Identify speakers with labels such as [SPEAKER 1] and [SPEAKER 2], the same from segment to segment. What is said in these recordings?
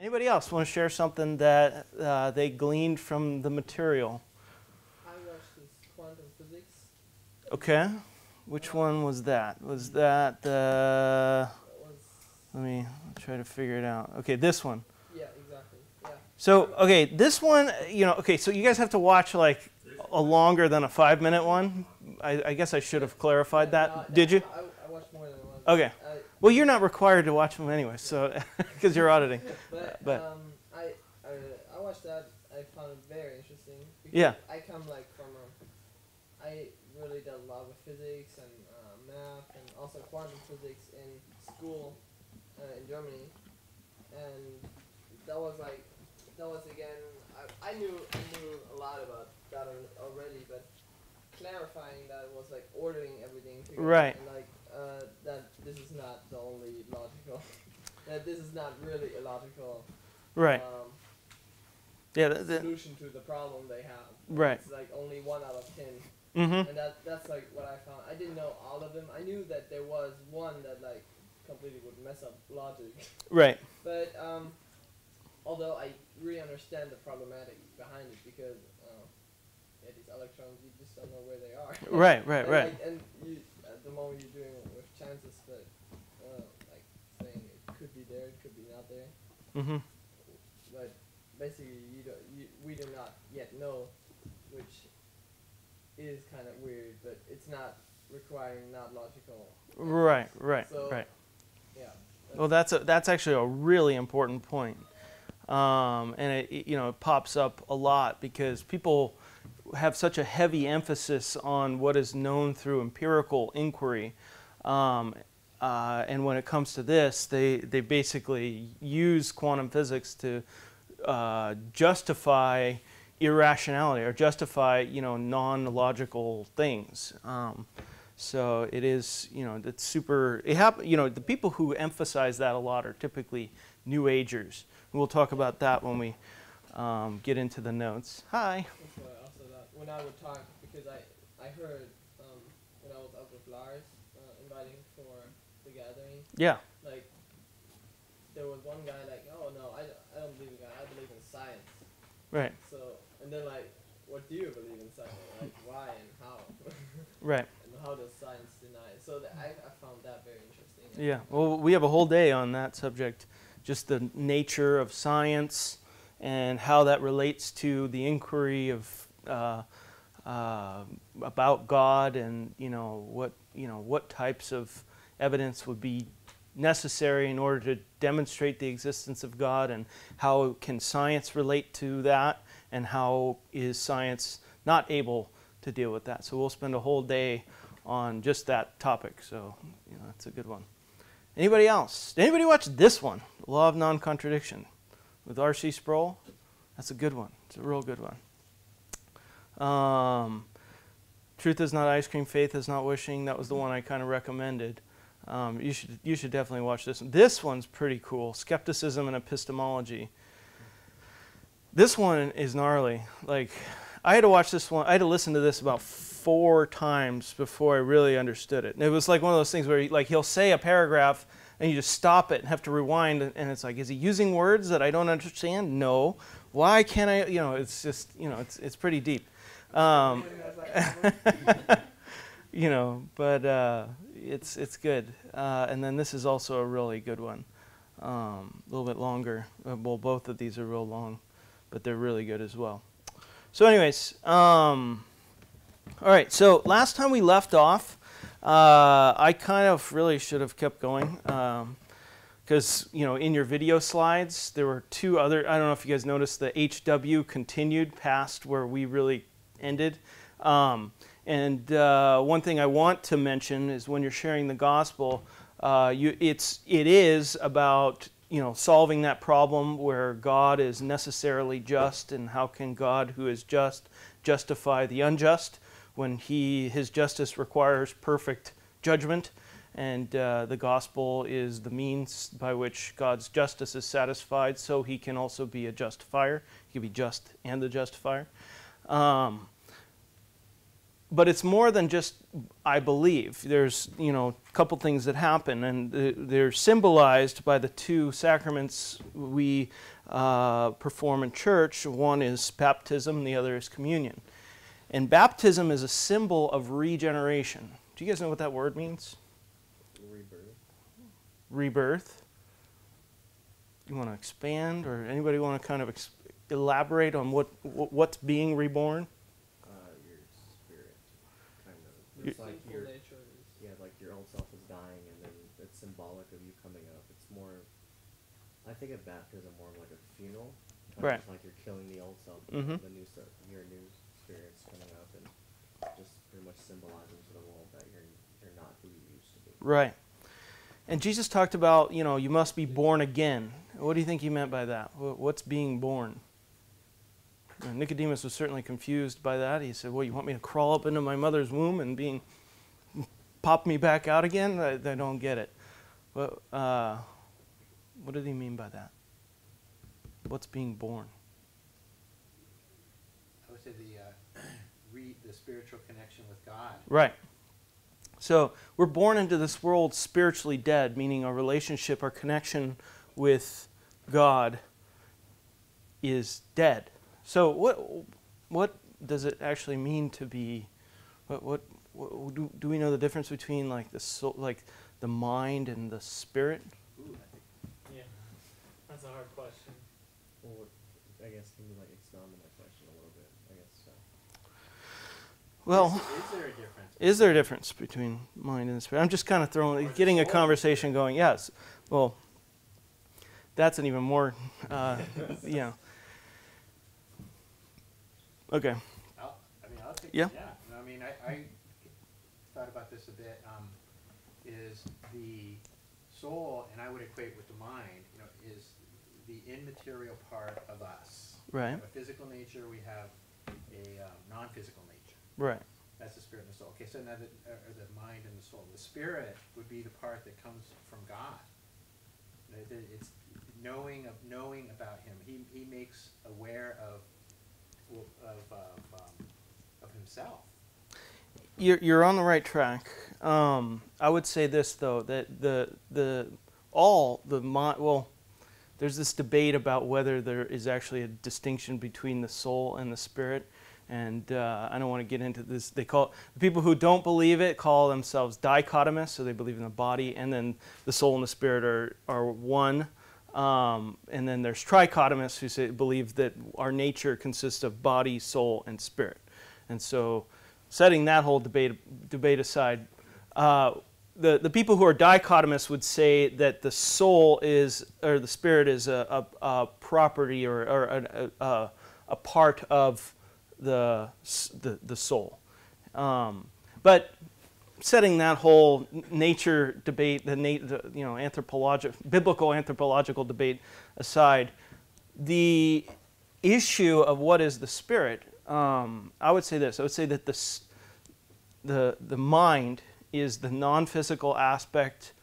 [SPEAKER 1] Anybody else want to share something that they gleaned from the material?
[SPEAKER 2] I watched this quantum physics.
[SPEAKER 1] Okay. Which one was that? Was that the... Let me try to figure it out. Okay, this one.
[SPEAKER 2] Yeah, exactly. Yeah.
[SPEAKER 1] So, okay, this one, okay, so you guys have to watch like a longer than a 5-minute one. I guess I should have clarified that. Did you?
[SPEAKER 2] I watched more than one.
[SPEAKER 1] Okay. Well, you're not required to watch them anyway, so because you're auditing.
[SPEAKER 2] But I watched that. I found it very interesting. Because
[SPEAKER 1] yeah.
[SPEAKER 2] I come like from I really did a lot with physics and math and also quantum physics in school in Germany, and that was again. I knew a lot about that already, but clarifying that was like ordering everything together.
[SPEAKER 1] Right.
[SPEAKER 2] And like that this is not the only logical. That this is not really a logical.
[SPEAKER 1] Right. Yeah.
[SPEAKER 2] Solution to the problem they have.
[SPEAKER 1] Right.
[SPEAKER 2] It's like only 1 out of 10.
[SPEAKER 1] Mm-hmm.
[SPEAKER 2] And that's like what I found. I didn't know all of them. I knew that there was one that like completely would mess up logic.
[SPEAKER 1] Right.
[SPEAKER 2] But although I really understand the problematic behind it, because these electrons, you just don't know where they are.
[SPEAKER 1] Right.
[SPEAKER 2] Like, and you, at the moment you're doing it with chances, but like saying it could be there, it could be not there.
[SPEAKER 1] Mm-hmm.
[SPEAKER 2] But basically, we do not yet know, which is kind of weird, but it's not requiring not logical.
[SPEAKER 1] Right.
[SPEAKER 2] So,
[SPEAKER 1] right.
[SPEAKER 2] Yeah.
[SPEAKER 1] Well, that's actually a really important point, and it pops up a lot because people have such a heavy emphasis on what is known through empirical inquiry, and when it comes to this, they basically use quantum physics to justify irrationality or justify non-logical things. So it is, it's super. The people who emphasize that a lot are typically New Agers. We'll talk about that when we get into the notes. Hi.
[SPEAKER 2] Also that when I would talk, because I heard when I was up with Lars inviting for the gathering.
[SPEAKER 1] Yeah.
[SPEAKER 2] Like there was one guy like, oh no, I don't believe in God. I believe in science.
[SPEAKER 1] Right.
[SPEAKER 2] So and then like, what do you believe in science? Like why and how?
[SPEAKER 1] Right.
[SPEAKER 2] How does science deny it? So I found that very interesting.
[SPEAKER 1] Yeah, well, we have a whole day on that subject, just the nature of science and how that relates to the inquiry of about God, and what types of evidence would be necessary in order to demonstrate the existence of God, and how can science relate to that, and how is science not able to deal with that. So we'll spend a whole day on just that topic, so that's a good one. Anybody else? Did anybody watch this one, The Law of Non-Contradiction, with R.C. Sproul? That's a good one. It's a real good one. Truth is not ice cream, faith is not wishing. That was the one I kind of recommended. You should definitely watch this one. This one's pretty cool. Skepticism and Epistemology. This one is gnarly. Like, I had to watch this one. I had to listen to this about 4 times before I really understood it. And it was like one of those things where he'll say a paragraph and you just stop it and have to rewind, and it's like, is he using words that I don't understand? No. Why can't I? It's just, it's pretty deep. But it's good. And then this is also a really good one. A little bit longer. Well, both of these are real long, but they're really good as well. So anyways, all right, so last time we left off, I kind of really should have kept going because, in your video slides, there were 2 other, I don't know if you guys noticed, the HW continued past where we really ended. And one thing I want to mention is when you're sharing the gospel, it is about solving that problem where God is necessarily just, and how can God, who is just, justify the unjust when his justice requires perfect judgment, and the gospel is the means by which God's justice is satisfied, so he can also be a justifier. He can be just and the justifier. but it's more than just I believe. There's, a couple things that happen, and they're symbolized by the two sacraments we perform in church. One is baptism, the other is communion. And baptism is a symbol of regeneration. Do you guys know what that word means?
[SPEAKER 3] Rebirth.
[SPEAKER 1] Rebirth. You want to expand, or anybody want to kind of elaborate on what's being reborn?
[SPEAKER 3] Your spirit, kind of.
[SPEAKER 2] Your
[SPEAKER 3] It's like
[SPEAKER 2] sinful nature is.
[SPEAKER 3] yeah, like your old self is dying, and then it's symbolic of you coming up. It's more. I think of baptism more like a funeral.
[SPEAKER 1] Right.
[SPEAKER 3] Like you're killing the old self,
[SPEAKER 1] Mhm.
[SPEAKER 3] the new stuff. Your new spirit's coming up, and just pretty much symbolizing to the world that you're not who you used to be.
[SPEAKER 1] Right. And Jesus talked about, you must be born again. What do you think he meant by that? What's being born? And Nicodemus was certainly confused by that. He said, well, you want me to crawl up into my mother's womb and pop me back out again? I don't get it. What did he mean by that? What's being born?
[SPEAKER 4] I would say the spiritual connection with God.
[SPEAKER 1] Right. So we're born into this world spiritually dead, meaning our relationship, our connection with God is dead. So what does it actually mean to be? What do we know the difference between like the soul, like the mind and the spirit?
[SPEAKER 4] Ooh,
[SPEAKER 5] Yeah, that's a hard question.
[SPEAKER 3] Well, I guess can you like expound on that question a little bit? I guess so.
[SPEAKER 1] Well,
[SPEAKER 4] is there a difference?
[SPEAKER 1] is there a difference between mind and the spirit? I'm just kind of getting a conversation going. Yes. Well, that's an even more, yeah. Okay.
[SPEAKER 4] I'll take
[SPEAKER 1] Yeah.
[SPEAKER 4] I mean, I thought about this a bit. Is the soul, and I would equate with the mind, is the immaterial part of us.
[SPEAKER 1] Right.
[SPEAKER 4] We have a physical nature. We have a non-physical nature.
[SPEAKER 1] Right.
[SPEAKER 4] That's the spirit and the soul. Okay, so now the mind and the soul. The spirit would be the part that comes from God. It's knowing about Him. He makes aware of himself.
[SPEAKER 1] You're on the right track. I would say this though, that there's this debate about whether there is actually a distinction between the soul and the spirit, and I don't want to get into this. The people who don't believe it call themselves dichotomous, so they believe in the body, and then the soul and the spirit are one. And then there's trichotomists who believe that our nature consists of body, soul, and spirit. And so, setting that whole debate aside, the people who are dichotomists would say that the soul or the spirit is a property or a part of the soul. But setting that whole nature debate, biblical anthropological debate aside, the issue of what is the spirit, I would say this. I would say that the mind is the non-physical aspect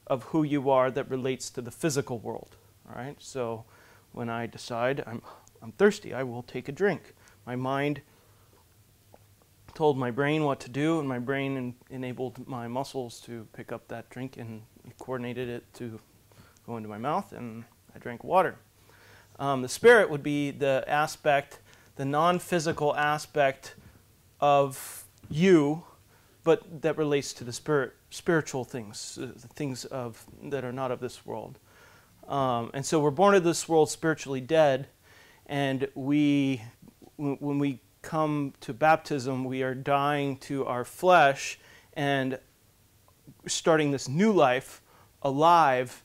[SPEAKER 1] of who you are that relates to the physical world. All right. So when I decide I'm thirsty, I will take a drink. My mind told my brain what to do, and my brain enabled my muscles to pick up that drink and coordinated it to go into my mouth, and I drank water. The spirit would be the non-physical aspect of you, but that relates to the spiritual things, the things that are not of this world. And so we're born into this world spiritually dead, and when we come to baptism, we are dying to our flesh and starting this new life alive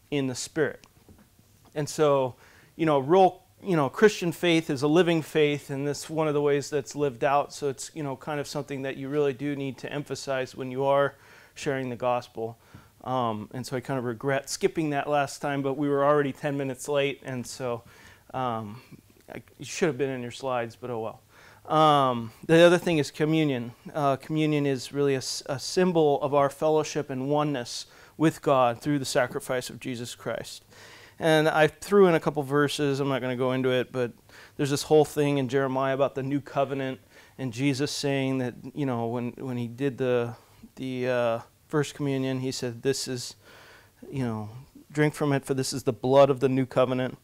[SPEAKER 1] in the Spirit. And so, Christian faith is a living faith, and this is one of the ways that's lived out. So it's, kind of something that you really do need to emphasize when you are sharing the gospel. And so I kind of regret skipping that last time, but we were already 10 minutes late, and so it should have been in your slides, but oh well. The other thing is communion. Communion is really a symbol of our fellowship and oneness with God through the sacrifice of Jesus Christ. And I threw in a couple verses. I'm not going to go into it, but there's this whole thing in Jeremiah about the new covenant and Jesus saying that, you know, when he did the first communion, he said, "This is, you know, drink from it, for this is the blood of the new covenant,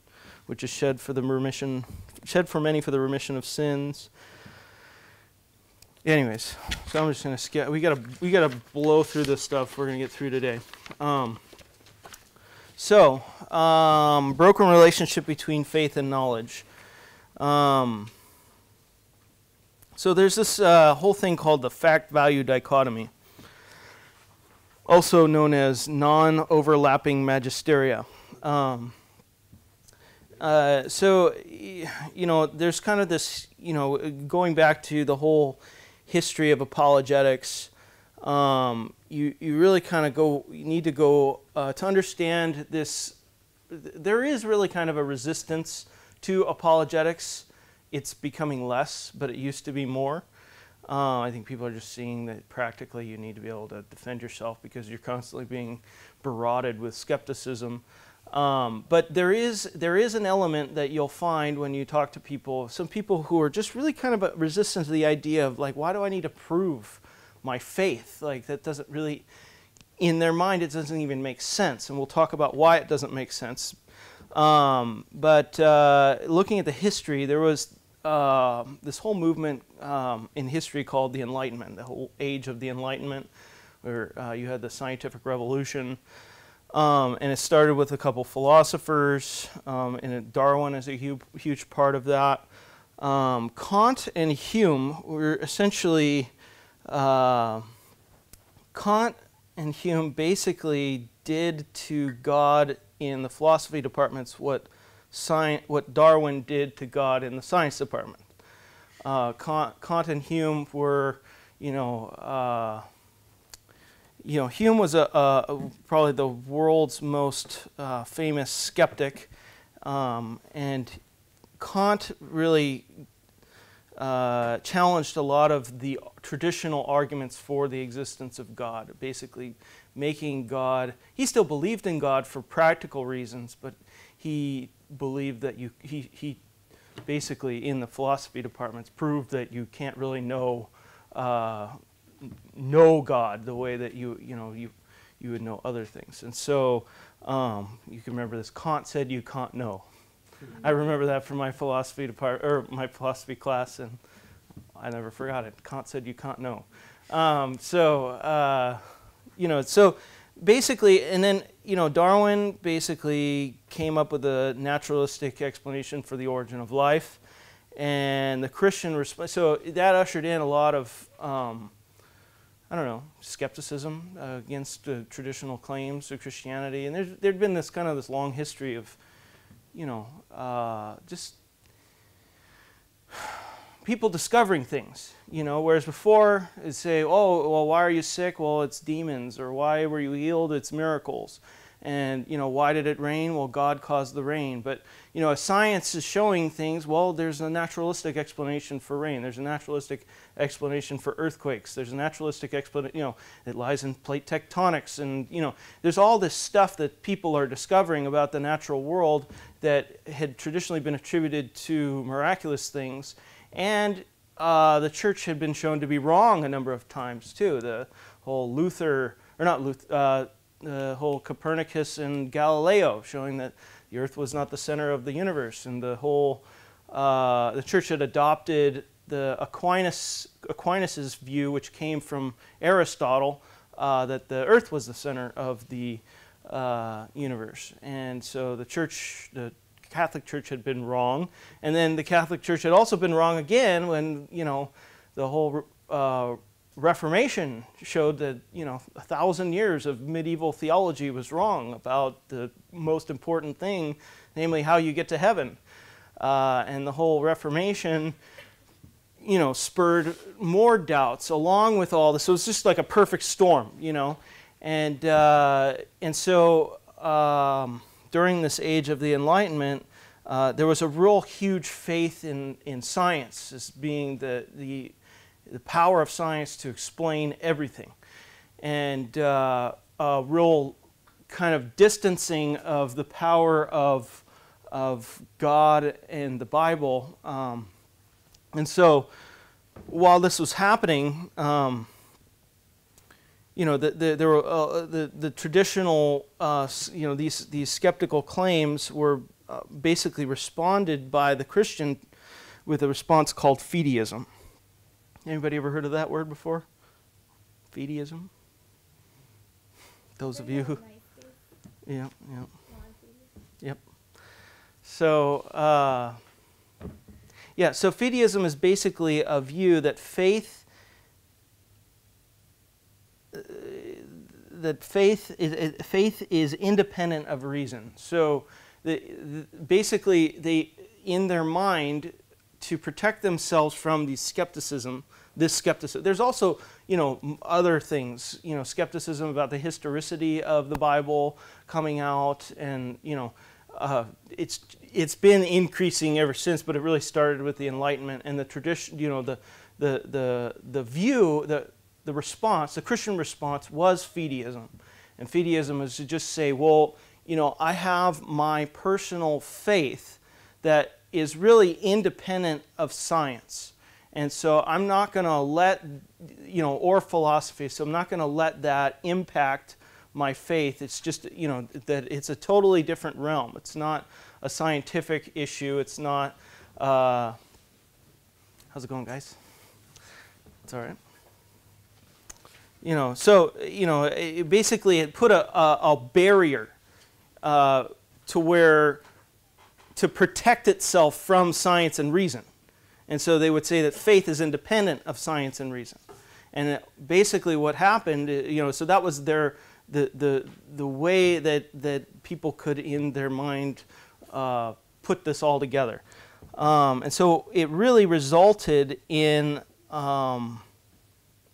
[SPEAKER 1] which is shed for many for the remission of sins." Anyways, so I'm just gonna skip. We gotta blow through this stuff we're gonna get through today. Broken relationship between faith and knowledge. So there's this whole thing called the fact-value dichotomy, also known as non-overlapping magisteria. So, you know, there's kind of this, you know, going back to the whole history of apologetics, you really kind of you need to go to understand this. There is really kind of a resistance to apologetics. It's becoming less, but it used to be more. I think people are just seeing that practically you need to be able to defend yourself because you're constantly being barraged with skepticism. But there is an element that you'll find when you talk to people, some people who are just really kind of resistant to the idea of, like, why do I need to prove my faith? Like, that doesn't really, in their mind, it doesn't even make sense. And we'll talk about why it doesn't make sense. But looking at the history, there was this whole movement in history called the Enlightenment, the whole age of the Enlightenment, where you had the scientific revolution. And it started with a couple philosophers, and Darwin is a huge part of that. Kant and Hume were essentially, Kant and Hume basically did to God in the philosophy departments what Darwin did to God in the science department. Kant and Hume were, Hume was probably the world's most famous skeptic, and Kant really challenged a lot of the traditional arguments for the existence of God, basically making God, he still believed in God for practical reasons, but he believed that he basically in the philosophy departments proved that you can't really know God the way that you would know other things. And so you can remember this, Kant said you can't know. I remember that from my philosophy my philosophy class, and I never forgot it. Kant said you can't know. So basically, and then Darwin basically came up with a naturalistic explanation for the origin of life, and the Christian response. So that ushered in a lot of skepticism against traditional claims of Christianity, and there'd been this long history of, just people discovering things, whereas before it'd say, oh, well, why are you sick? Well, it's demons. Or why were you healed? It's miracles. And, why did it rain? Well, God caused the rain. But, as science is showing things, well, there's a naturalistic explanation for rain. There's a naturalistic explanation for earthquakes. There's a naturalistic explanation, it lies in plate tectonics. And, there's all this stuff that people are discovering about the natural world that had traditionally been attributed to miraculous things. And the church had been shown to be wrong a number of times, too. The whole the whole Copernicus and Galileo showing that the earth was not the center of the universe, and the whole the church had adopted the Aquinas's view, which came from Aristotle, that the earth was the center of the universe. And so the Catholic Church had been wrong, and then the Catholic Church had also been wrong again when the whole Reformation showed that 1,000 years of medieval theology was wrong about the most important thing, namely how you get to heaven. And the whole Reformation, spurred more doubts along with all this. So it's just like a perfect storm, And so during this age of the Enlightenment, there was a real huge faith in science as being the power of science to explain everything, and a real kind of distancing of the power of God and the Bible. And so while this was happening, you know, there were the traditional, you know, these skeptical claims were basically responded by the Christian with a response called fideism. Anybody ever heard of that word before? Fideism? Those of you who, yeah, yeah, yep. So, yeah, so fideism is basically a view that faith is independent of reason. So basically, they, in their mind, to protect themselves from this skepticism, there's also, you know, other things, you know, skepticism about the historicity of the Bible coming out, and, you know, it's been increasing ever since, but it really started with the Enlightenment and the tradition, you know, the view, the response, the Christian response was fideism. And fideism is to just say, well, you know, I have my personal faith that is really independent of science. And so I'm not going to let, you know, or philosophy, so I'm not going to let that impact my faith. It's just, you know, that it's a totally different realm. It's not a scientific issue. It's not, how's it going, guys? It's all right. You know, so, you know, basically it put a barrier to where, to protect itself from science and reason. And so they would say that faith is independent of science and reason. And basically what happened, you know, so that was the way that people could, in their mind, put this all together. And so it really resulted in,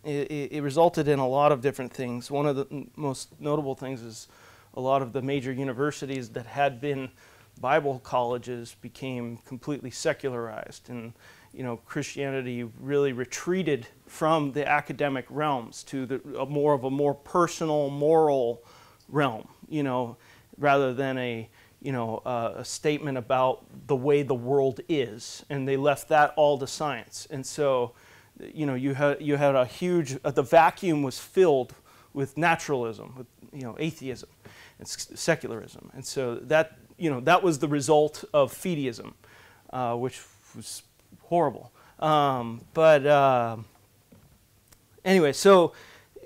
[SPEAKER 1] it resulted in a lot of different things. One of the most notable things is a lot of the major universities that had been Bible colleges became completely secularized, and, you know, Christianity really retreated from the academic realms to a more personal, moral realm, you know, rather than a statement about the way the world is, and they left that all to science. And so, you know, you had a huge, the vacuum was filled with naturalism, with, you know, atheism and secularism. And so that, you know, that was the result of fideism, which was horrible. Anyway, so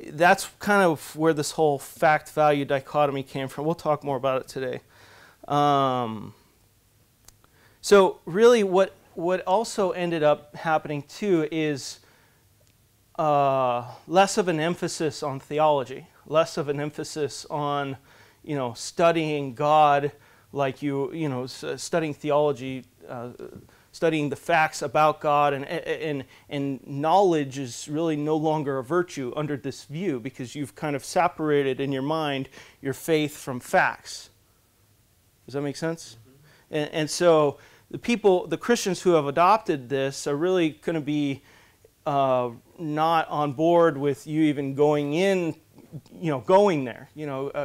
[SPEAKER 1] that's kind of where this whole fact-value dichotomy came from. We'll talk more about it today. So really what also ended up happening too is less of an emphasis on theology, less of an emphasis on, you know, studying God, like studying theology, studying the facts about God, and knowledge is really no longer a virtue under this view, because you've kind of separated in your mind your faith from facts. Does that make sense? Mm-hmm. And so the Christians who have adopted this are really going to be not on board with you even going in, going there,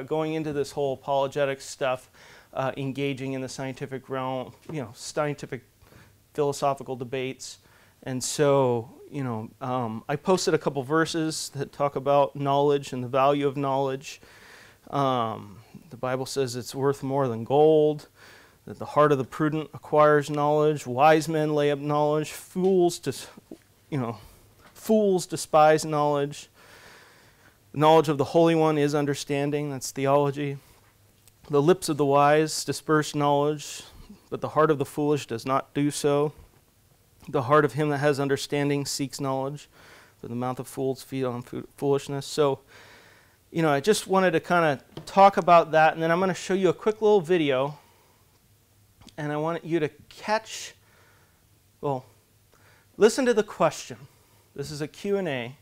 [SPEAKER 1] going into this whole apologetics stuff, engaging in the scientific realm, scientific philosophical debates. And so, I posted a couple verses that talk about knowledge and the value of knowledge. The Bible says it's worth more than gold, that the heart of the prudent acquires knowledge, wise men lay up knowledge, fools despise knowledge. The knowledge of the Holy One is understanding, that's theology. The lips of the wise disperse knowledge, but the heart of the foolish does not do so. The heart of him that has understanding seeks knowledge, but the mouth of fools feed on foolishness. So, I just wanted to kind of talk about that, and then I'm going to show you a quick little video, and I want you to listen to the question. This is a Q&A.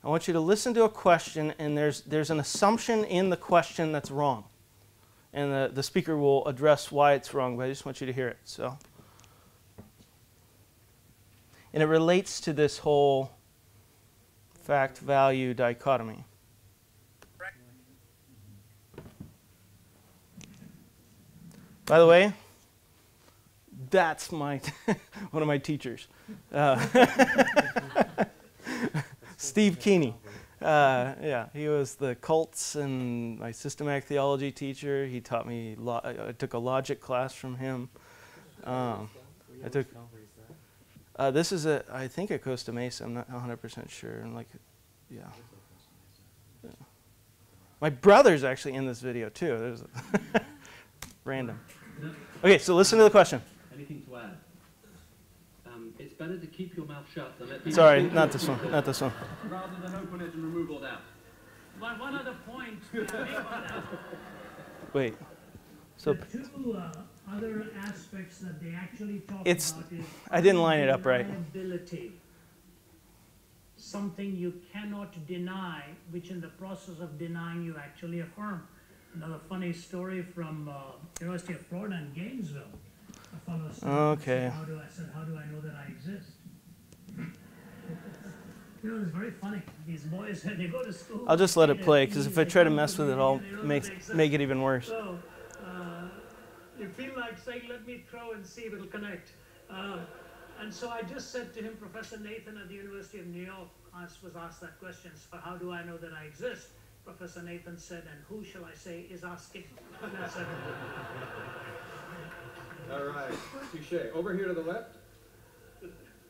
[SPEAKER 1] I want you to listen to a question, and there's an assumption in the question that's wrong. And the speaker will address why it's wrong, but I just want you to hear it. So, and it relates to this whole fact-value dichotomy. By the way, That's my one of my teachers, Steve Keeney. Yeah, he was the cults and my systematic theology teacher. He taught me. I took a logic class from him. I took. This is I think at Costa Mesa. I'm not 100% sure. And like, yeah. My brother's actually in this video too. There's random. Okay, so listen to the question.
[SPEAKER 6] Anything to add? It's better to keep your mouth shut than let people.
[SPEAKER 1] Sorry, not this one. Not this one.
[SPEAKER 6] Rather than open it and remove all doubt.
[SPEAKER 5] But one other point to make on that.
[SPEAKER 1] Wait. So
[SPEAKER 7] the two other aspects that they actually talk about is
[SPEAKER 1] I didn't line it up right.
[SPEAKER 7] undeniability. Something you cannot deny, which in the process of denying you actually affirm. Another funny story from University of Florida in Gainesville. A fellow
[SPEAKER 1] okay.
[SPEAKER 7] said, how do I know that I exist? You know, it's very funny. These boys, they go to school.
[SPEAKER 1] I'll just let it play, because if I try to mess with it, I'll make it even worse.
[SPEAKER 7] So, you feel like saying, let me throw and see if it'll connect. And so I just said to him, Professor Nathan at the University of New York was asked that question, so how do I know that I exist? Professor Nathan said, and who shall I say is asking? And that's it.
[SPEAKER 8] All right, touche. Over here to the left.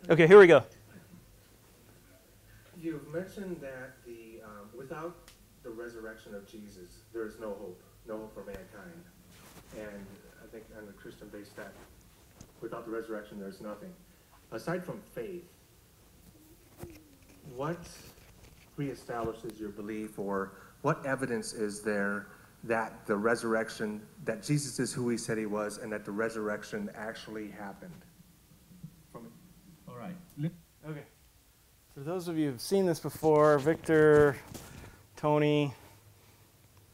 [SPEAKER 1] Okay, here we go.
[SPEAKER 9] You've mentioned that without the resurrection of Jesus, there is no hope for mankind. And I think on the Christian base that without the resurrection, there's nothing. Aside from faith, what reestablishes your belief, or what evidence is there that the resurrection, that Jesus is who he said he was, and that the resurrection actually happened?
[SPEAKER 6] All right.
[SPEAKER 1] Okay. For those of you who've seen this before, Victor, Tony,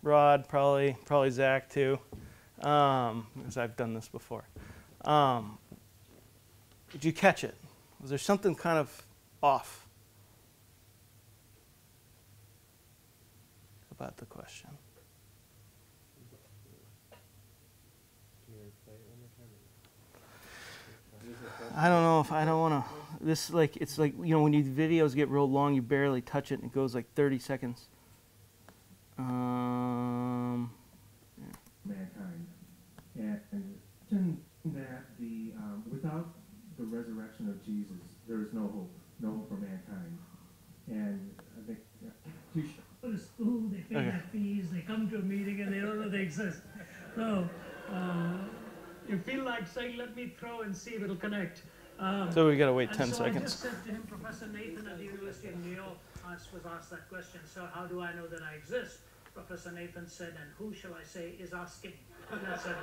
[SPEAKER 1] Rod, probably Zach too, because I've done this before. Did you catch it? Was there something kind of off about the question? I don't know if I don't want to. It's like you know, when these videos get real long, you barely touch it and it goes like 30 seconds. Yeah.
[SPEAKER 9] Mankind, and that without the resurrection of Jesus, there is no hope for mankind. And I think
[SPEAKER 7] Go to school, they pay their fees, they come to a meeting, and they don't know they exist. So you feel like saying, let me throw and see if it'll connect.
[SPEAKER 1] So we got to wait 10
[SPEAKER 7] so
[SPEAKER 1] seconds.
[SPEAKER 7] I just said to him, Professor Nathan at the University of New York was asked that question, so how do I know that I exist? Professor Nathan said, and who shall I say is asking? And that's it.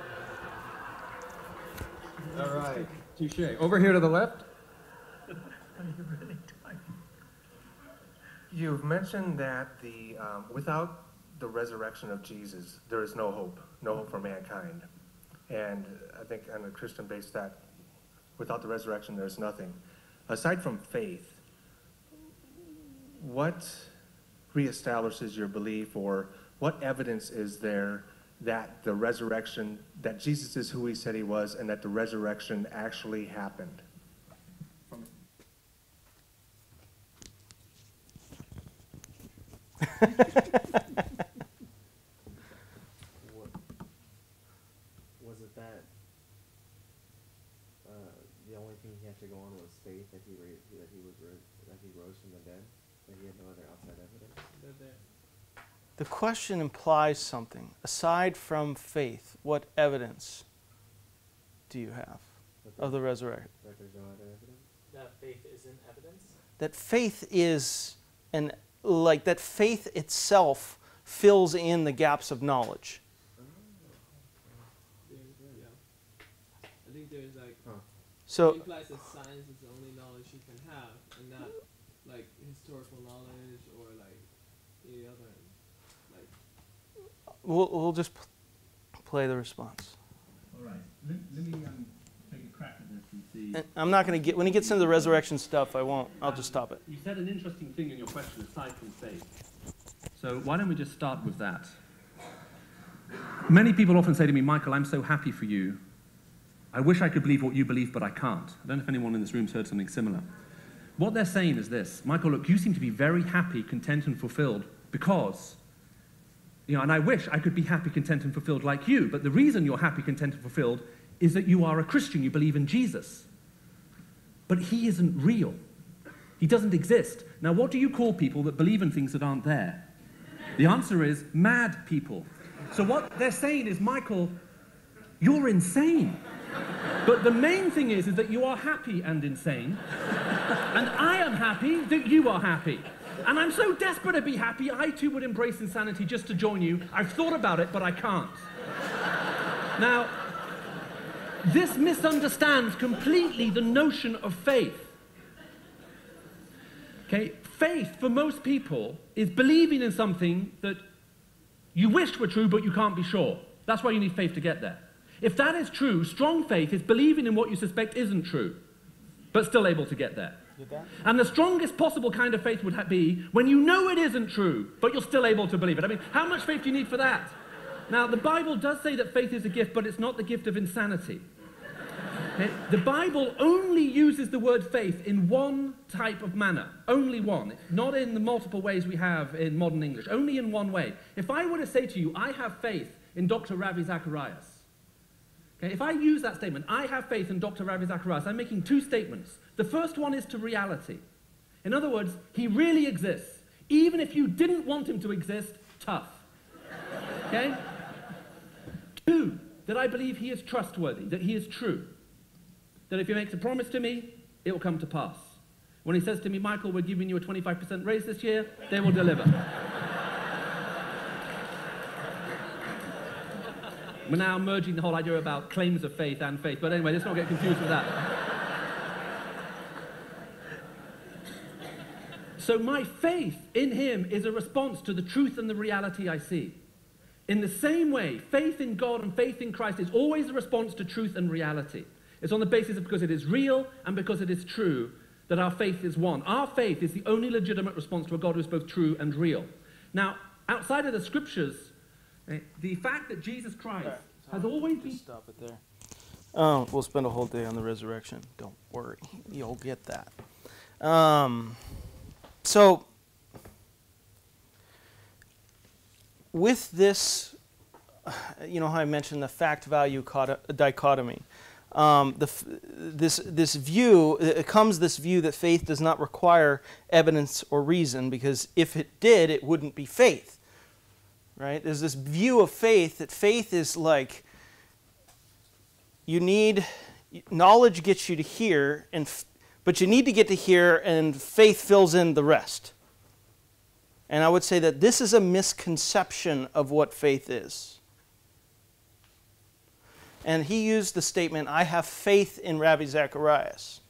[SPEAKER 8] All right, touche. Over here to the left.
[SPEAKER 9] you've mentioned that without the resurrection of Jesus, there is no hope for mankind. And I think on a Christian base that without the resurrection, there's nothing. Aside from faith, what reestablishes your belief, or what evidence is there that the resurrection, that Jesus is who he said he was, and that the resurrection actually happened?
[SPEAKER 3] Was it that the only thing he had to go on was faith that he rose from the dead, that he had no other outside evidence?
[SPEAKER 1] The question implies something. Aside from faith, what evidence do you have of the resurrection?
[SPEAKER 3] That there's no other evidence?
[SPEAKER 5] That faith isn't evidence?
[SPEAKER 1] That faith is, and like that faith itself fills in the gaps of knowledge.
[SPEAKER 10] I think there's like,
[SPEAKER 1] So
[SPEAKER 10] it implies that science is the only knowledge you can have, and not like historical knowledge or like any other, like.
[SPEAKER 1] we'll just play the response.
[SPEAKER 6] All right. Let me take a crack at this and see.
[SPEAKER 1] And I'm not going to get, when he gets into the resurrection stuff, I won't, I'll just stop it.
[SPEAKER 6] You said an interesting thing in your question aside from faith. So why don't we just start with that? Many people often say to me, Michael, I'm so happy for you I wish I could believe what you believe, but I can't. I don't know if anyone in this room's heard something similar. What they're saying is this: Michael, look, you seem to be very happy, content, and fulfilled because, and I wish I could be happy, content, and fulfilled like you, but the reason you're happy, content, and fulfilled is that you are a Christian, you believe in Jesus. But he isn't real. He doesn't exist. Now, what do you call people that believe in things that aren't there? The answer is mad people. So what they're saying is, Michael, you're insane. But the main thing is that you are happy and insane, and I am happy that you are happy. And I'm so desperate to be happy, I too would embrace insanity just to join you. I've thought about it, but I can't. Now, this misunderstands completely the notion of faith. Okay, faith for most people is believing in something that you wished were true, but you can't be sure. That's why you need faith to get there. If that is true, strong faith is believing in what you suspect isn't true, but still able to get there. And the strongest possible kind of faith would be when you know it isn't true, but you're still able to believe it. I mean, how much faith do you need for that? Now, the Bible does say that faith is a gift, but it's not the gift of insanity. Okay? The Bible only uses the word faith in one type of manner, only one, not in the multiple ways we have in modern English, only in one way. If I were to say to you, I have faith in Dr. Ravi Zacharias, okay, if I use that statement, I have faith in Dr. Ravi Zacharias, I'm making two statements. The first one is to reality. In other words, he really exists. Even if you didn't want him to exist, tough. Okay? Two, that I believe he is trustworthy, that he is true. That if he makes a promise to me, it will come to pass. When he says to me, Michael, we're giving you a 25% raise this year, they will deliver. We're now merging the whole idea about claims of faith and faith, but anyway, let's not get confused with that. So my faith in him is a response to the truth and the reality I see. In the same way, faith in God and faith in Christ is always a response to truth and reality. It's on the basis of because it is real and because it is true that our faith is one. Our faith is the only legitimate response to a God who is both true and real. Now, outside of the scriptures, the fact that Jesus Christ has always been...
[SPEAKER 1] Just stop it there. We'll spend a whole day on the resurrection. Don't worry. You'll get that. So, with this, how I mentioned the fact-value dichotomy, this view, it comes this view that faith does not require evidence or reason, because if it did, it wouldn't be faith. Right? There's this view of faith that faith is like knowledge gets you to here, but you need to get to here, and faith fills in the rest. And I would say that this is a misconception of what faith is. And he used the statement, I have faith in Ravi Zacharias.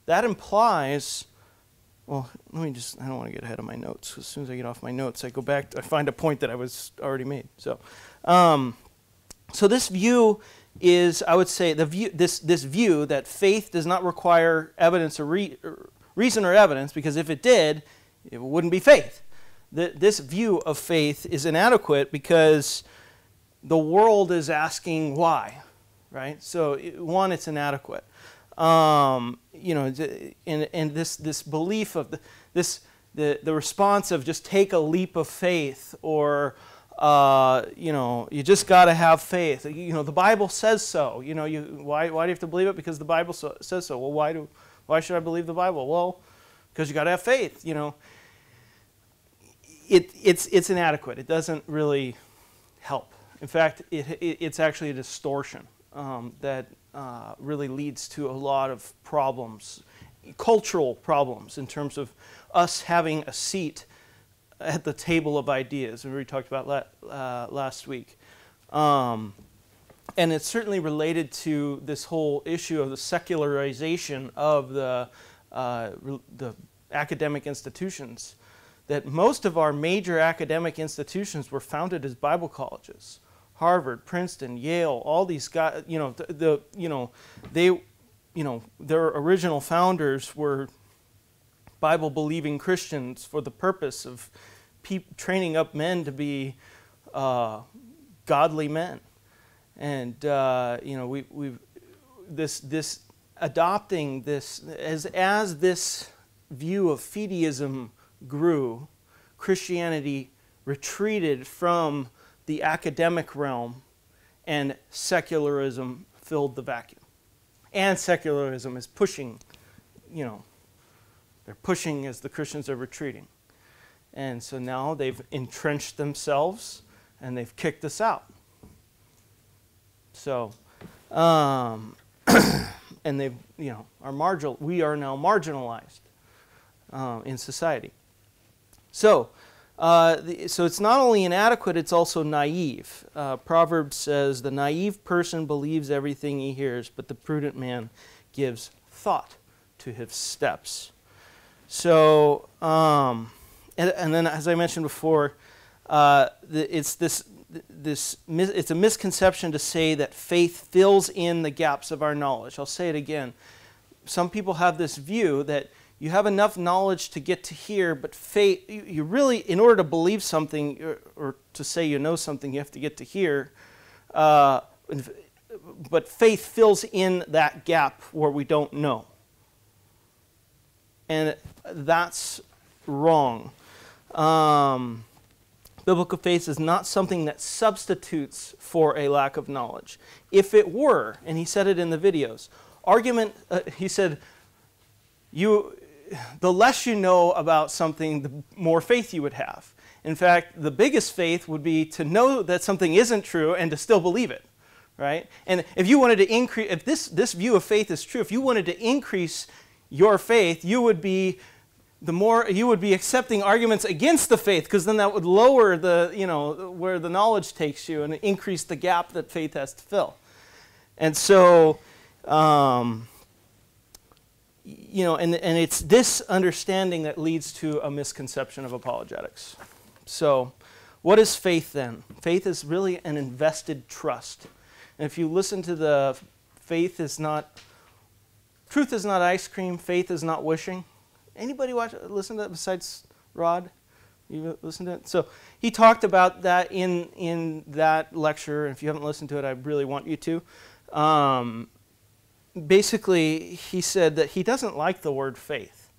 [SPEAKER 1] That implies... Well, I don't want to get ahead of my notes. As soon as I get off my notes, I go back, I find a point that I was already made. So this view is, I would say, this view that faith does not require evidence or reason or evidence, because if it did, it wouldn't be faith. This view of faith is inadequate because the world is asking why, right? So one, it's inadequate. And this belief of the response of just take a leap of faith, or you just got to have faith. The Bible says so. Why do you have to believe it? Because the Bible says so. Well, why should I believe the Bible? Well, because you got to have faith. It's inadequate. It doesn't really help. In fact, it's actually a distortion that really leads to a lot of problems, cultural problems, in terms of us having a seat at the table of ideas. We already talked about last week. And it's certainly related to this whole issue of the secularization of the academic institutions. That most of our major academic institutions were founded as Bible colleges. Harvard, Princeton, Yale, all these guys, their original founders were Bible-believing Christians for the purpose of training up men to be godly men. And this adopting this, as this view of fideism grew, Christianity retreated from the academic realm, and secularism filled the vacuum. And secularism is pushing, they're pushing as the Christians are retreating. And so now they've entrenched themselves and they've kicked us out. So, and they've, we are now marginalized in society. So, so it's not only inadequate, it's also naive. Proverbs says, the naive person believes everything he hears, but the prudent man gives thought to his steps. So, and then as I mentioned before, it's a misconception to say that faith fills in the gaps of our knowledge. I'll say it again. Some people have this view that you have enough knowledge to get to here, but faith, you really, in order to believe something or to say you know something, you have to get to here. But faith fills in that gap where we don't know. And that's wrong. Biblical faith is not something that substitutes for a lack of knowledge. If it were, and he said it in the videos, he said, the less you know about something, the more faith you would have. In fact, the biggest faith would be to know that something isn't true and to still believe it, right? And if you wanted to increase, if this view of faith is true, if you wanted to increase your faith, you would be accepting arguments against the faith, because then that would lower the, where the knowledge takes you and increase the gap that faith has to fill. And so, and it's this understanding that leads to a misconception of apologetics. So, what is faith then? Faith is really an invested trust. And if you listen to the truth is not ice cream, faith is not wishing. Anybody listen to that besides Rod? You listen to it? So he talked about that in that lecture. If you haven't listened to it, I really want you to. Basically, he said that he doesn't like the word faith.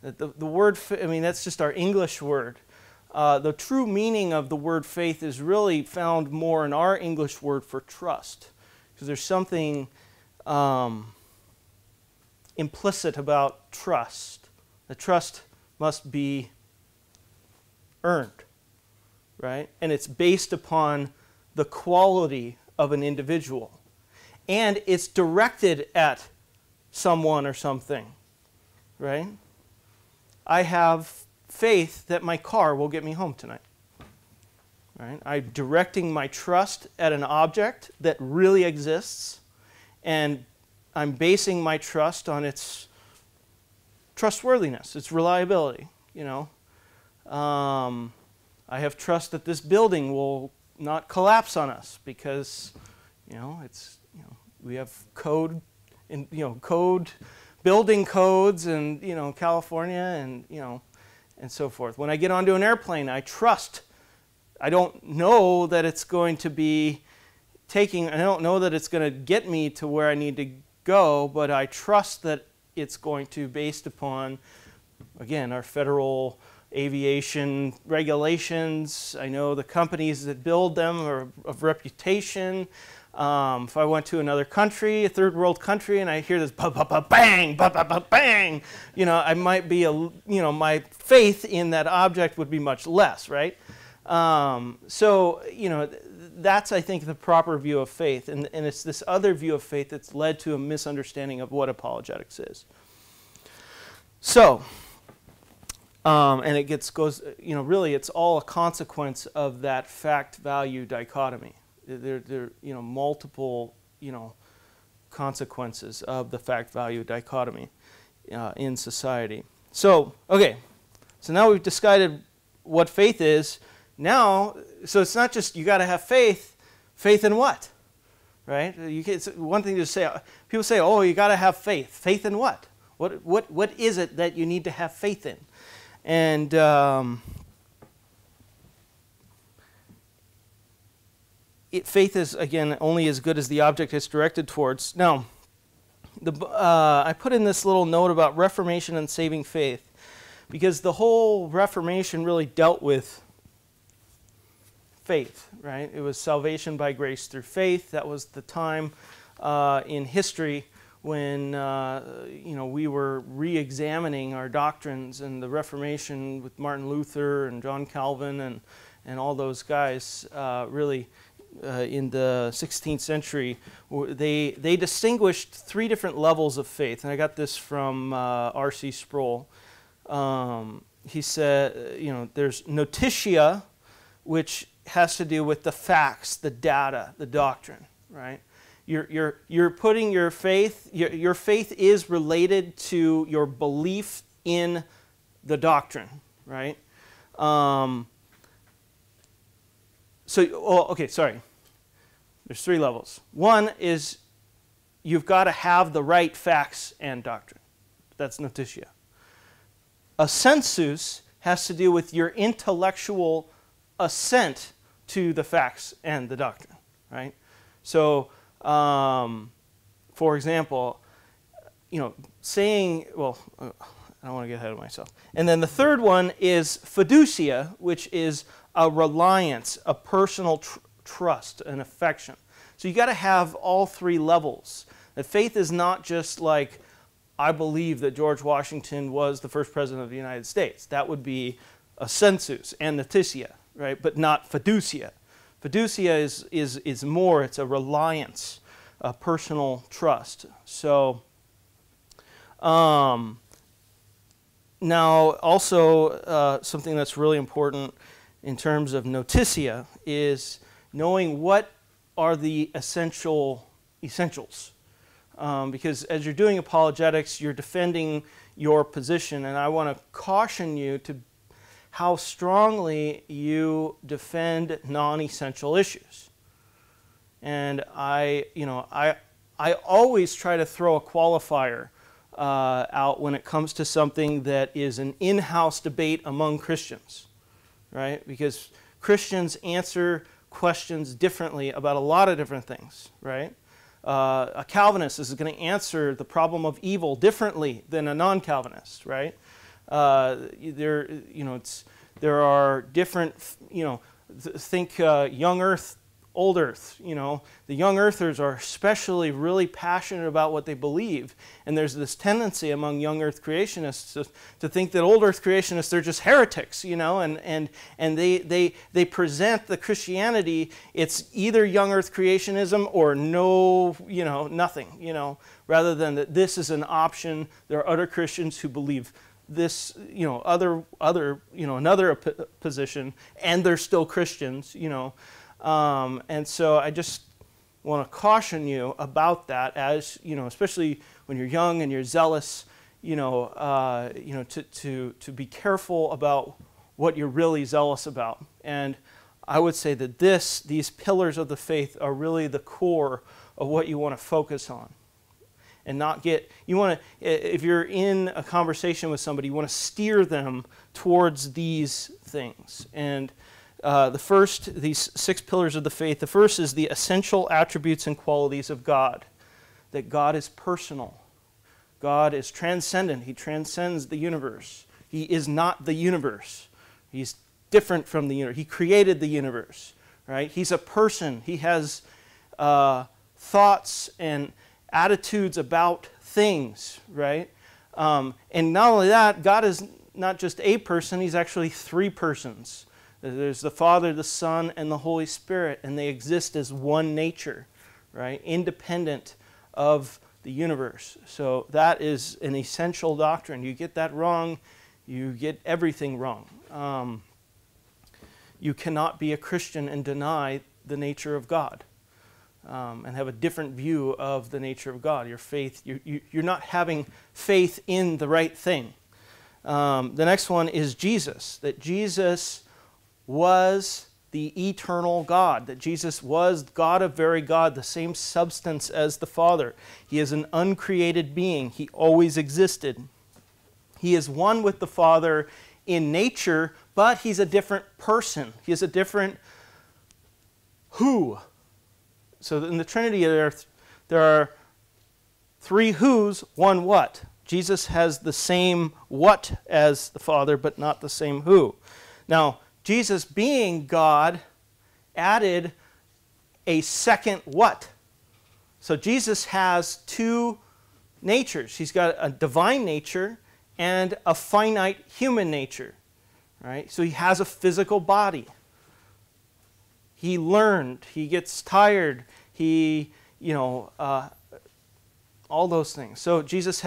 [SPEAKER 1] That the word, that's just our English word. The true meaning of the word faith is really found more in our English word for trust. Because there's something implicit about trust. The trust must be earned, right? And it's based upon the quality of an individual. And it's directed at someone or something, right? I have faith that my car will get me home tonight, right? I'm directing my trust at an object that really exists, and I'm basing my trust on its trustworthiness, its reliability, I have trust that this building will not collapse on us because, we have code, building codes in, California and so forth. When I get onto an airplane, I trust. I don't know that it's going to be I don't know that it's going to get me to where I need to go, but I trust that it's going to, based upon, again, our federal aviation regulations. I know the companies that build them are of reputation. If I went to another country, a third world country, and I hear this ba-ba-ba-bang, ba-ba-ba-bang, I might be, my faith in that object would be much less, right? So, that's, I think, the proper view of faith. And it's this other view of faith that's led to a misunderstanding of what apologetics is. So, and it really it's all a consequence of that fact-value dichotomy. There are multiple, consequences of the fact-value dichotomy in society. So, okay, so now we've decided what faith is. Now, so it's not just you got to have faith. Faith in what? Right? It's one thing to say. People say, "Oh, you got to have faith." Faith in what? What is it that you need to have faith in? And faith is, again, only as good as the object it's directed towards. Now, I put in this little note about Reformation and saving faith, because the whole Reformation really dealt with faith, right? It was salvation by grace through faith. That was the time in history when we were re-examining our doctrines, and the Reformation with Martin Luther and John Calvin and all those guys really in the 16th century, they distinguished three different levels of faith. And I got this from R.C. Sproul. He said, there's notitia, which has to do with the facts, the data, the doctrine, right? You're putting your faith, your faith is related to your belief in the doctrine, right? There's three levels. One is you've got to have the right facts and doctrine. That's notitia. A sensus has to do with your intellectual assent to the facts and the doctrine, right? So, for example, saying, I don't want to get ahead of myself. And then the third one is fiducia, which is a reliance, a personal trust, an affection. So you got to have all three levels. That faith is not just like, I believe that George Washington was the first president of the United States. That would be a sensus and notitia, right? But not fiducia. Fiducia is more, it's a reliance, a personal trust. So now also something that's really important in terms of notitia is knowing what are the essentials. Because as you're doing apologetics, you're defending your position, and I want to caution you to how strongly you defend non-essential issues. And I always try to throw a qualifier out when it comes to something that is an in-house debate among Christians, right? Because Christians answer questions differently about a lot of different things, right? A Calvinist is going to answer the problem of evil differently than a non-Calvinist, right? There are different, think young Earth, old Earth. The young Earthers are especially really passionate about what they believe, and there's this tendency among young Earth creationists to think that old Earth creationists are just heretics, and they present the Christianity, it's either young Earth creationism or no, nothing, rather than that this is an option. There are other Christians who believe this, another position, and they're still Christians, and so I just want to caution you about that, as especially when you're young and you're zealous, to be careful about what you're really zealous about. And I would say that these pillars of the faith are really the core of what you want to focus on. And if you're in a conversation with somebody, you want to steer them towards these things. And these 6 pillars of the faith, the first is the essential attributes and qualities of God. That God is personal. God is transcendent. He transcends the universe. He is not the universe. He's different from the universe. He created the universe, right? He's a person. He has thoughts and attitudes about things, right? And not only that, God is not just a person, He's actually 3 persons. There's the Father, the Son, and the Holy Spirit, and they exist as one nature, right? Independent of the universe. So that is an essential doctrine. You get that wrong, you get everything wrong. You cannot be a Christian and deny the nature of God. And have a different view of the nature of God. Your faith, you're not having faith in the right thing. The next one is Jesus. That Jesus was the eternal God. That Jesus was God of very God, the same substance as the Father. He is an uncreated being. He always existed. He is one with the Father in nature, but He's a different person. He is a different who. So in the Trinity there are three who's, one what. Jesus has the same what as the Father, but not the same who. Now, Jesus being God added a second what. So Jesus has two natures. He's got a divine nature and a finite human nature. Right? So he has a physical body. He learned. He gets tired. He, all those things. So Jesus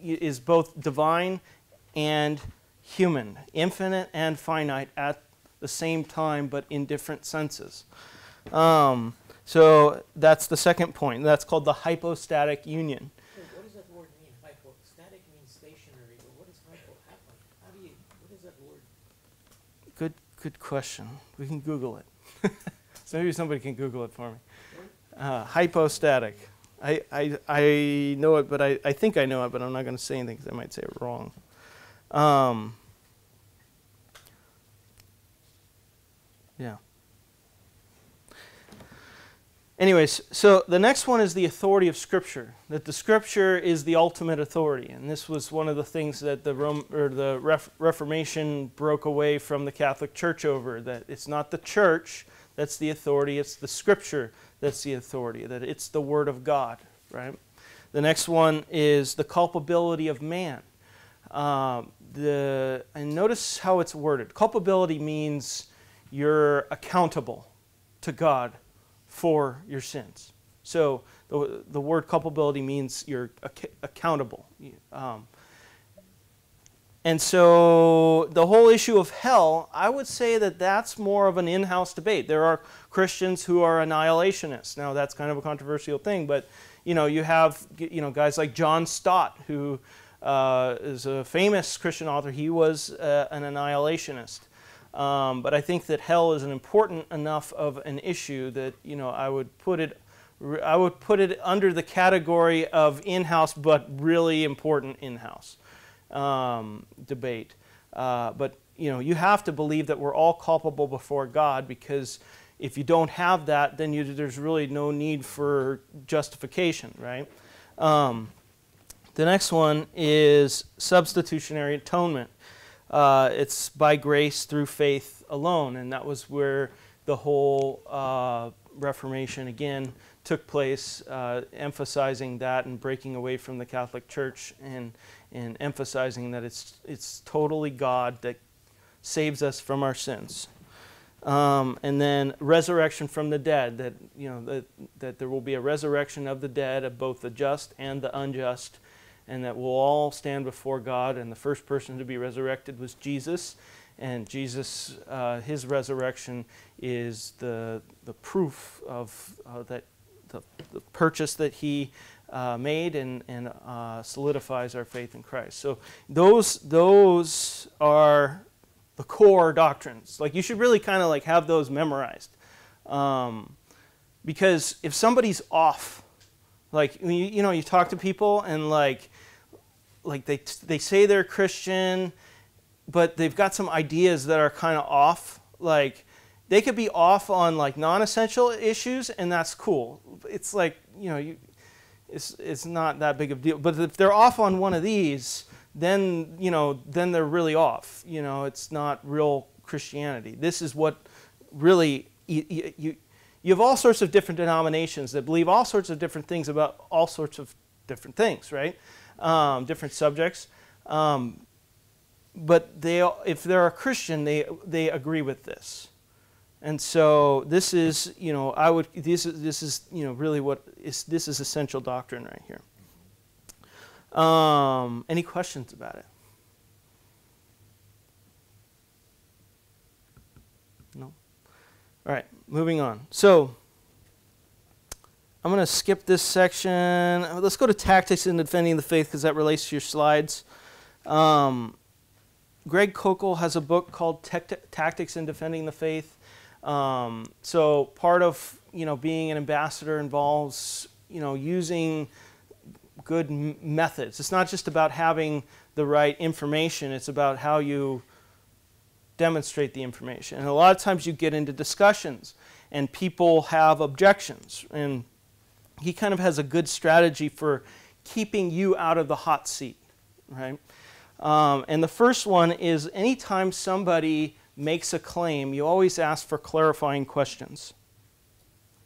[SPEAKER 1] is both divine and human, infinite and finite at the same time, but in different senses. So that's the second point. That's called the hypostatic union.
[SPEAKER 5] What does that word mean? Hypostatic means stationary, but what is what is that word?
[SPEAKER 1] Good question. We can Google it. So maybe somebody can Google it for me. Hypostatic. I know it, but I think I know it, but I'm not going to say anything because I might say it wrong. Yeah. Anyways, so the next one is the authority of Scripture. That the Scripture is the ultimate authority, and this was one of the things that the Reformation broke away from the Catholic Church over. That it's not the Church that's the authority; it's the Scripture that's the authority. That it's the Word of God, right? The next one is the culpability of man. And notice how it's worded. Culpability means you're accountable to God for your sins. So the word culpability means you're accountable. And so the whole issue of hell, I would say that that's more of an in-house debate. There are Christians who are annihilationists. Now that's kind of a controversial thing, but you have guys like John Stott, who is a famous Christian author. He was an annihilationist. But I think that hell is an important enough of an issue that I would put it under the category of in-house, but really important in-house debate. But you have to believe that we're all culpable before God, because if you don't have that, then there's really no need for justification, right? The next one is substitutionary atonement. It's by grace through faith alone, and that was where the whole Reformation again took place, emphasizing that and breaking away from the Catholic Church and emphasizing that it's totally God that saves us from our sins. And then resurrection from the dead, that there will be a resurrection of the dead, of both the just and the unjust, and that we'll all stand before God, and the first person to be resurrected was Jesus, and Jesus, his resurrection is the proof of that the purchase that he made and solidifies our faith in Christ. So those are the core doctrines. Like, you should really kind of like have those memorized, because if somebody's off, like you talk to people and like they say they're Christian, but they've got some ideas that are kind of off. Like, they could be off on like non-essential issues, and that's cool. It's like it's not that big of a deal. But if they're off on one of these, then they're really off. It's not real Christianity. This is what really you have all sorts of different denominations that believe all sorts of different things about all sorts of different things, right? Different subjects, but if they're a Christian, they agree with this, and so this is this is really this is essential doctrine right here. Any questions about it? No. All right, moving on. So I'm going to skip this section. Let's go to tactics in defending the faith, because that relates to your slides. Greg Kokel has a book called Tactics in Defending the Faith. So part of being an ambassador involves using good methods. It's not just about having the right information. It's about how you demonstrate the information. And a lot of times you get into discussions, and people have objections, and he kind of has a good strategy for keeping you out of the hot seat, right? And the first one is anytime somebody makes a claim, you always ask for clarifying questions.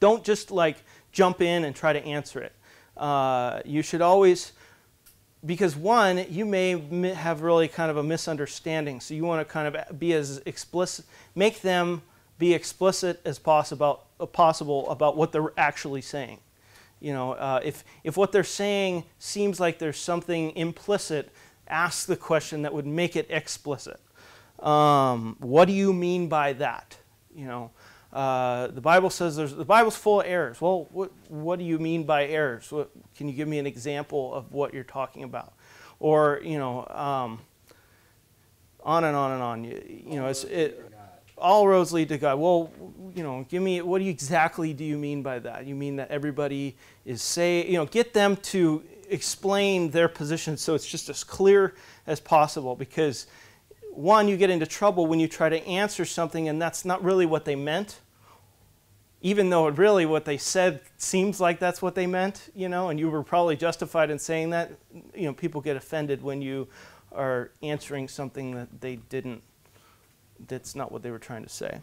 [SPEAKER 1] Don't just like jump in and try to answer it. You should always, because one, you may have really kind of a misunderstanding, so you want to kind of be as explicit, make them be explicit as possible about what they're actually saying. You know, if what they're saying seems like there's something implicit, ask the question that would make it explicit. What do you mean by that? You know, the Bible says the Bible's full of errors. Well, what do you mean by errors? Can you give me an example of what you're talking about? Or, you know, on and on and on. You know, all roads lead to God. Well, you know, give me, what exactly do you mean by that? You mean that everybody is you know, get them to explain their position so it's just as clear as possible, because one, you get into trouble when you try to answer something and that's not really what they meant, even though really what they said seems like that's what they meant, you know, and you were probably justified in saying that. You know, people get offended when you are answering something that they didn't, that's not what they were trying to say.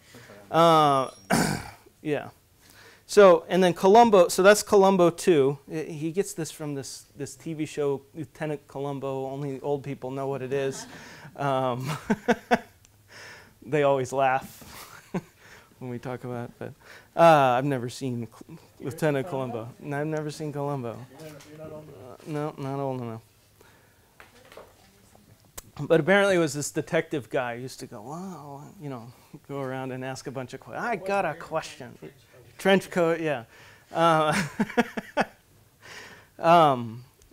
[SPEAKER 1] Yeah. So, and then Columbo, so that's Columbo 2. He gets this from this TV show, Lieutenant Columbo. Only old people know what it is. They always laugh when we talk about it. But I've never seen Lieutenant Columbo. No, I've never seen Columbo.
[SPEAKER 10] You're not old enough.
[SPEAKER 1] No, not old enough. But apparently it was this detective guy who used to go, wow, you know, go around and ask a bunch of questions. I got a question. Trench coat, yeah.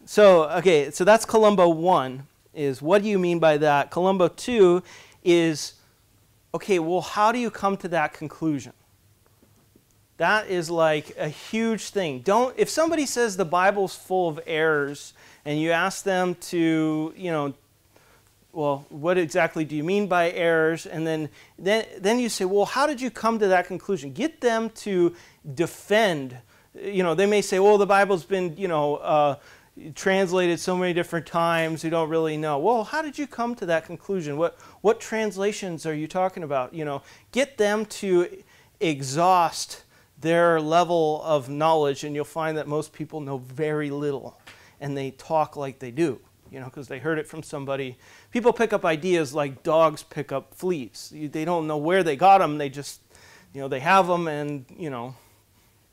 [SPEAKER 1] So that's Columbo 1, is what do you mean by that? Columbo 2 is, okay, well, how do you come to that conclusion? That is like a huge thing. If somebody says the Bible's full of errors and you ask them to, you know, well, what exactly do you mean by errors? And then you say, well, how did you come to that conclusion? Get them to defend. You know, they may say, well, the Bible's been, you know, translated so many different times, you don't really know. Well, how did you come to that conclusion? What translations are you talking about? You know, get them to exhaust their level of knowledge, and you'll find that most people know very little, and they talk like they do, you know, because they heard it from somebody. People pick up ideas like dogs pick up fleas. They don't know where they got them. They just, you know, they have them, and, you know,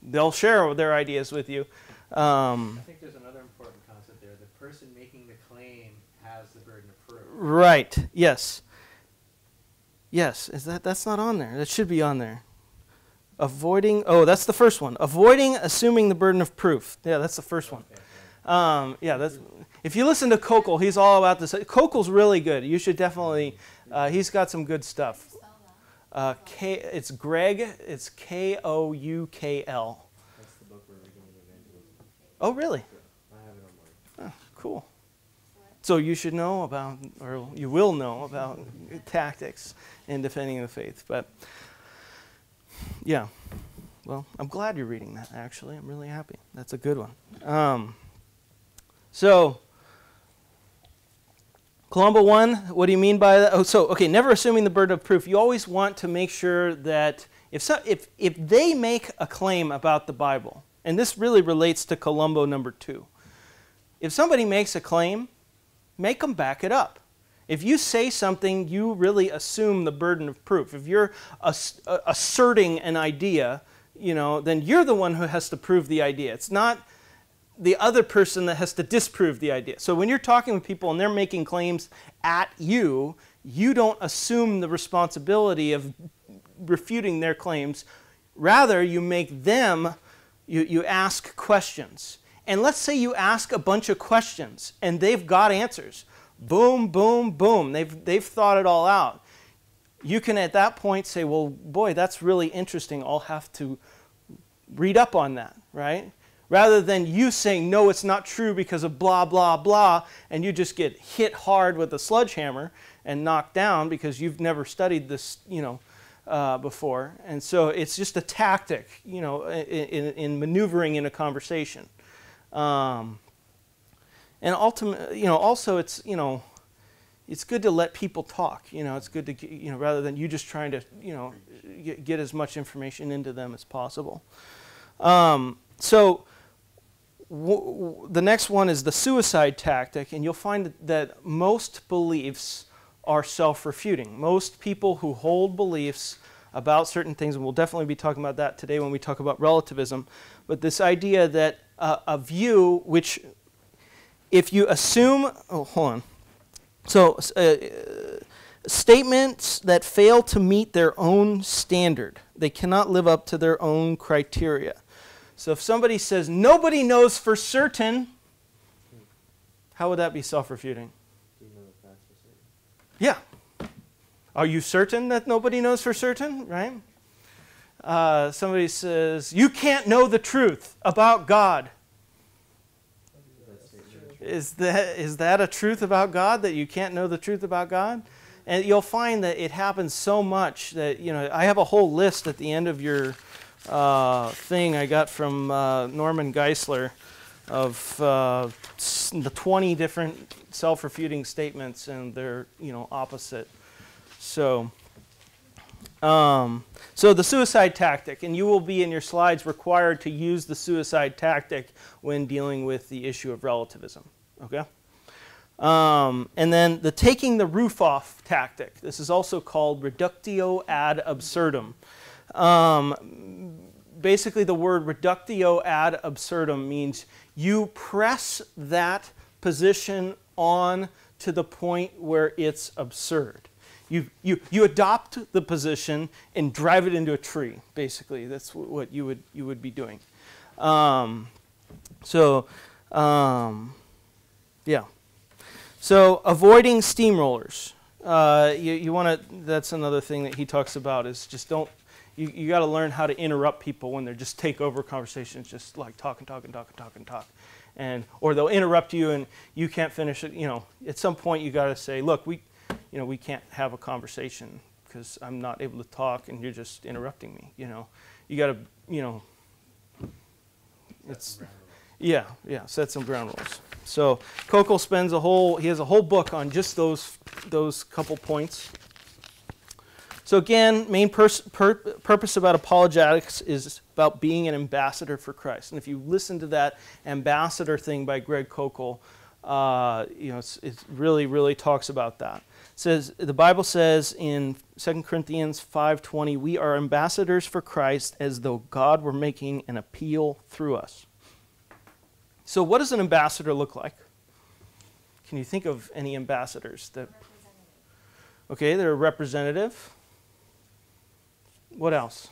[SPEAKER 1] they'll share their ideas with you.
[SPEAKER 4] I think there's another important concept there. The person making the claim has the burden of proof.
[SPEAKER 1] Right. Yes. Yes. That's not on there. That should be on there. That's the first one. Avoiding assuming the burden of proof. Yeah, that's the first one. If you listen to Kokel, he's all about this. Kokel's really good. You should definitely, he's got some good stuff. It's Greg, it's Koukl.
[SPEAKER 3] That's the book we're reading in evangelism.
[SPEAKER 1] Oh, really?
[SPEAKER 3] I have it online.
[SPEAKER 1] Oh, cool. So you should know about, or you will know about tactics in defending the faith. But yeah, well, I'm glad you're reading that, actually. I'm really happy. That's a good one. So, Columbo 1, what do you mean by that? Never assuming the burden of proof. You always want to make sure that if they make a claim about the Bible, and this really relates to Columbo number 2, if somebody makes a claim, make them back it up. If you say something, you really assume the burden of proof. If you're asserting an idea, you know, then you're the one who has to prove the idea. It's not the other person that has to disprove the idea. So when you're talking with people and they're making claims at you, you don't assume the responsibility of refuting their claims. Rather, you make them, you ask questions. And let's say you ask a bunch of questions and they've got answers. Boom, boom, boom. They've thought it all out. You can at that point say, well, boy, that's really interesting. I'll have to read up on that, right? Rather than you saying, no, it's not true because of blah, blah, blah, and you just get hit hard with a sledgehammer and knocked down because you've never studied this, you know, before. And so it's just a tactic, you know, in maneuvering in a conversation. And ultimately, also it's, it's good to let people talk. It's good to, rather than you just trying to, get as much information into them as possible. So the next one is the suicide tactic, and you'll find that most beliefs are self-refuting. Most people who hold beliefs about certain things, and we'll definitely be talking about that today when we talk about relativism, but this idea that a view which, if you assume, hold on. So statements that fail to meet their own standard, they cannot live up to their own criteria. So if somebody says, nobody knows for certain, how would that be self-refuting?
[SPEAKER 3] Do you know if that's for certain?
[SPEAKER 1] Yeah. Are you certain that nobody knows for certain, right? Somebody says, you can't know the truth about God. Is that a truth about God, that you can't know the truth about God? And you'll find that it happens so much that, I have a whole list at the end of your thing I got from Norman Geisler of the 20 different self-refuting statements and their, opposite. So the suicide tactic, and you will be in your slides required to use the suicide tactic when dealing with the issue of relativism, okay? And then the taking the roof off tactic. This is also called reductio ad absurdum. Basically, the word reductio ad absurdum means you press that position on to the point where it's absurd. You adopt the position and drive it into a tree. Basically, that's what you would be doing. Yeah. So avoiding steamrollers. You want to. That's another thing that he talks about is just don't. You got to learn how to interrupt people when they're just take over conversations, just like talk, and or they'll interrupt you and you can't finish it. At some point you got to say, look, we can't have a conversation because I'm not able to talk and you're just interrupting me. You got to, it's set some ground rules. So Kokel spends he has a whole book on just those couple points. So again, main purpose about apologetics is about being an ambassador for Christ. And if you listen to that ambassador thing by Greg Kokel, it really, really talks about that. The Bible says in 2 Corinthians 5:20, we are ambassadors for Christ as though God were making an appeal through us. So what does an ambassador look like? Can you think of any ambassadors? Okay, they're a representative. What else?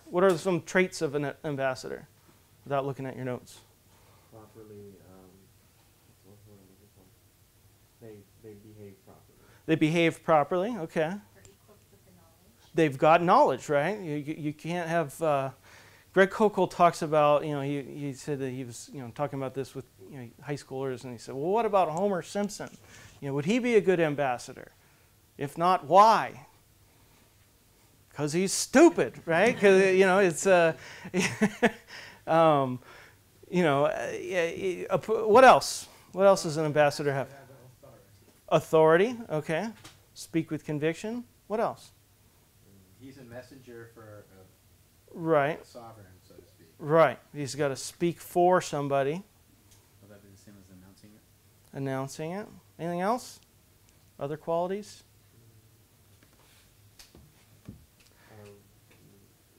[SPEAKER 1] What are some traits of an ambassador without looking at your notes?
[SPEAKER 3] Properly, they behave properly.
[SPEAKER 1] They behave properly, okay. They've got knowledge, right? You can't have... Greg Kokel talks about, he said that he was, talking about this with high schoolers, and he said, well, what about Homer Simpson? Would he be a good ambassador? If not, why? Because he's stupid, right? Because what else? What else does an ambassador have? Authority, okay. Speak with conviction. What else?
[SPEAKER 4] He's a messenger for
[SPEAKER 1] right.
[SPEAKER 4] A sovereign, so to speak.
[SPEAKER 1] Right. He's got to speak for somebody.
[SPEAKER 11] Will that be the same as announcing it?
[SPEAKER 1] Announcing it. Anything else? Other qualities?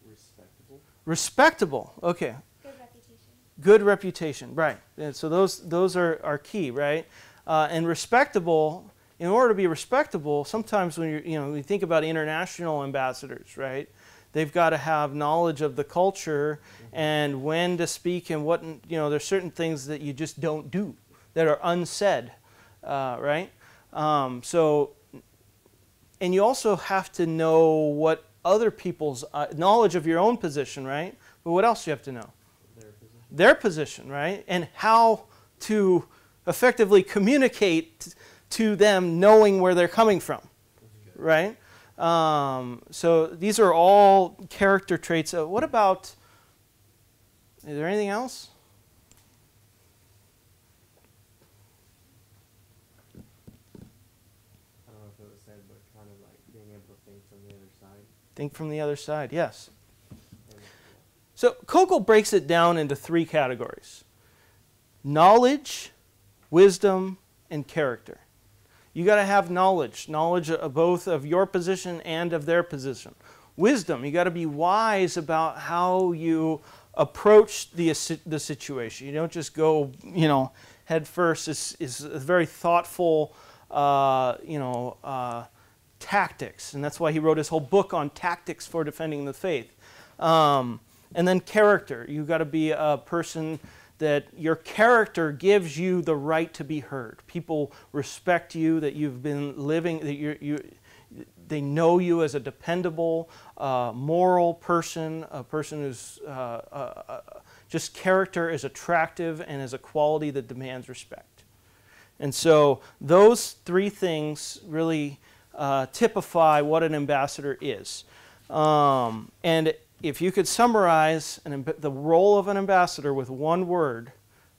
[SPEAKER 3] Respectable.
[SPEAKER 1] Respectable. Okay.
[SPEAKER 12] Good reputation.
[SPEAKER 1] Good reputation. Right. And so those are key, right? And respectable. In order to be respectable, sometimes when you think about international ambassadors, right? They've got to have knowledge of the culture and when to speak and what, there's certain things that you just don't do that are unsaid, right? And you also have to know what other people's knowledge of your own position, right? But what else do you have to know? Their position, right? And how to effectively communicate to them knowing where they're coming from, right? So these are all character traits. What about, is there anything else?
[SPEAKER 3] kind of like being able to think from the other side.
[SPEAKER 1] Think from the other side, yes.
[SPEAKER 3] And,
[SPEAKER 1] So Kogel breaks it down into 3 categories: knowledge, wisdom, and character. You got to have knowledge of both of your position and of their position. Wisdom, you got to be wise about how you approach the situation. You don't just go, head first. It's a very thoughtful, tactics, and that's why he wrote his whole book on tactics for defending the faith. And then character, you got to be a person that your character gives you the right to be heard. People respect you, that you've been living, that they know you as a dependable, moral person, a person who's just character is attractive and is a quality that demands respect. And so those 3 things really typify what an ambassador is. And if you could summarize the role of an ambassador with one word,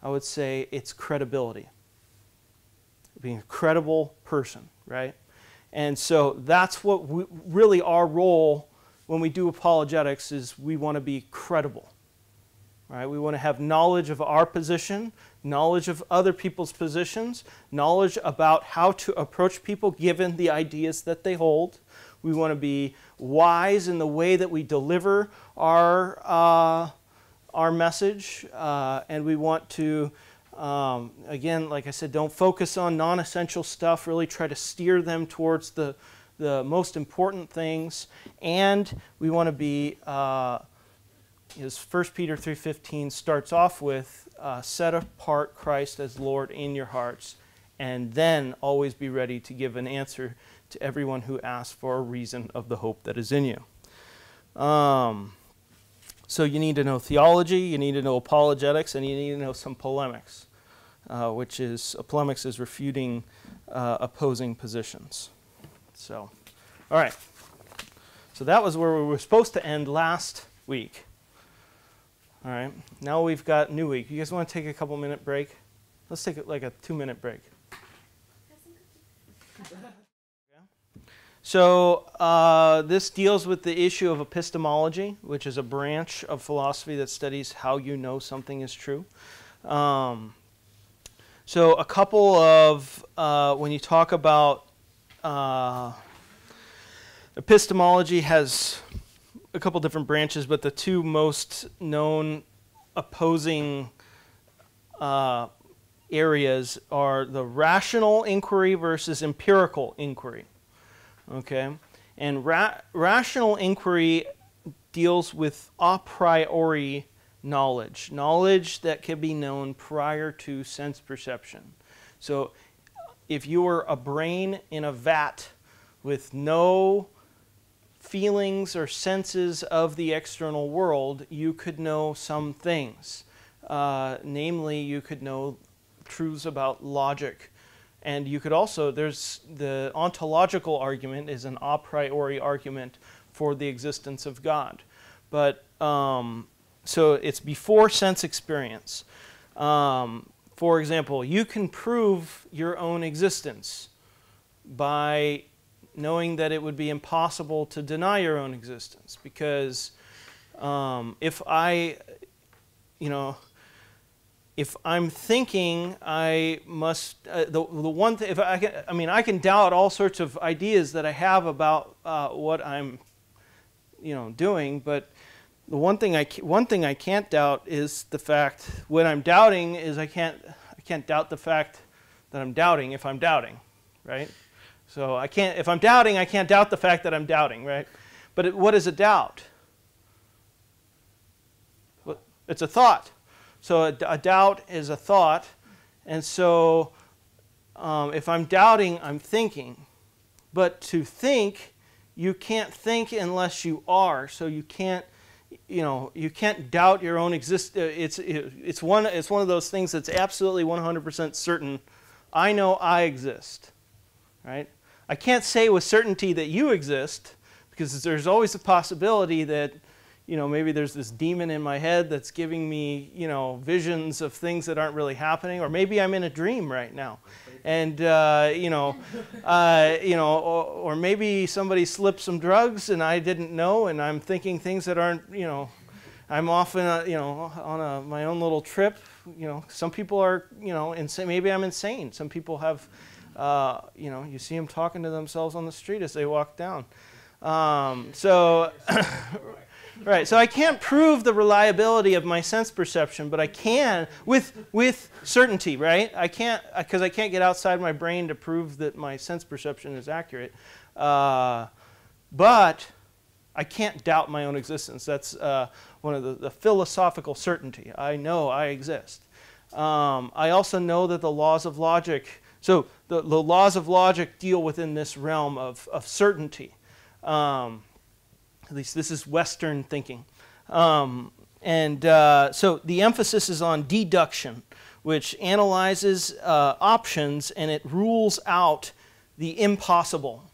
[SPEAKER 1] I would say it's credibility. Being a credible person, right? And so that's what really our role when we do apologetics is we want to be credible, right? We want to have knowledge of our position, knowledge of other people's positions, knowledge about how to approach people given the ideas that they hold. We want to be wise in the way that we deliver our message, and we want to, again, like I said, don't focus on non-essential stuff. Really try to steer them towards the most important things, and we want to be, as 1 Peter 3:15 starts off with, set apart Christ as Lord in your hearts, and then always be ready to give an answer to everyone who asks for a reason of the hope that is in you. So you need to know theology, you need to know apologetics, and you need to know some polemics, polemics is refuting opposing positions. So, all right. So that was where we were supposed to end last week. All right. Now we've got new week. You guys want to take a couple minute break? Let's take like a 2-minute break. So this deals with the issue of epistemology, which is a branch of philosophy that studies how you know something is true. So a couple of, when you talk about epistemology has a couple different branches, but the 2 most known opposing areas are the rational inquiry versus empirical inquiry. Okay, and rational inquiry deals with a priori knowledge that can be known prior to sense perception. So if you were a brain in a vat with no feelings or senses of the external world, you could know some things. Namely, you could know truths about logic. And you could also, there's the ontological argument is an a priori argument for the existence of God. But, so it's before sense experience. For example, you can prove your own existence by knowing that it would be impossible to deny your own existence. Because if I'm thinking, I must. The one thing, I can doubt all sorts of ideas that I have about what I'm, doing. But the one thing I can't doubt is the fact when I'm doubting is I can't doubt the fact that I'm doubting if I'm doubting, right? So if I'm doubting, I can't doubt the fact that I'm doubting, right? But what is a doubt? It's a thought. So a doubt is a thought, and so if I'm doubting, I'm thinking. But to think, you can't think unless you are. So you can't, you can't doubt your own existence. It's one of those things that's absolutely 100% certain. I know I exist, right? I can't say with certainty that you exist because there's always a possibility that maybe there's this demon in my head that's giving me, visions of things that aren't really happening, or maybe I'm in a dream right now, and or maybe somebody slipped some drugs and I didn't know, and I'm thinking things that aren't, I'm often, on my own little trip. Some people are, insane. Maybe I'm insane. Some people have, you see them talking to themselves on the street as they walk down. Right, so I can't prove the reliability of my sense perception, but I can with certainty, right? I can't, because I can't get outside my brain to prove that my sense perception is accurate. But I can't doubt my own existence. That's one of the philosophical certainty. I know I exist. I also know that the laws of logic, so the laws of logic deal within this realm of certainty. At least this is Western thinking. So the emphasis is on deduction, which analyzes options and it rules out the impossible.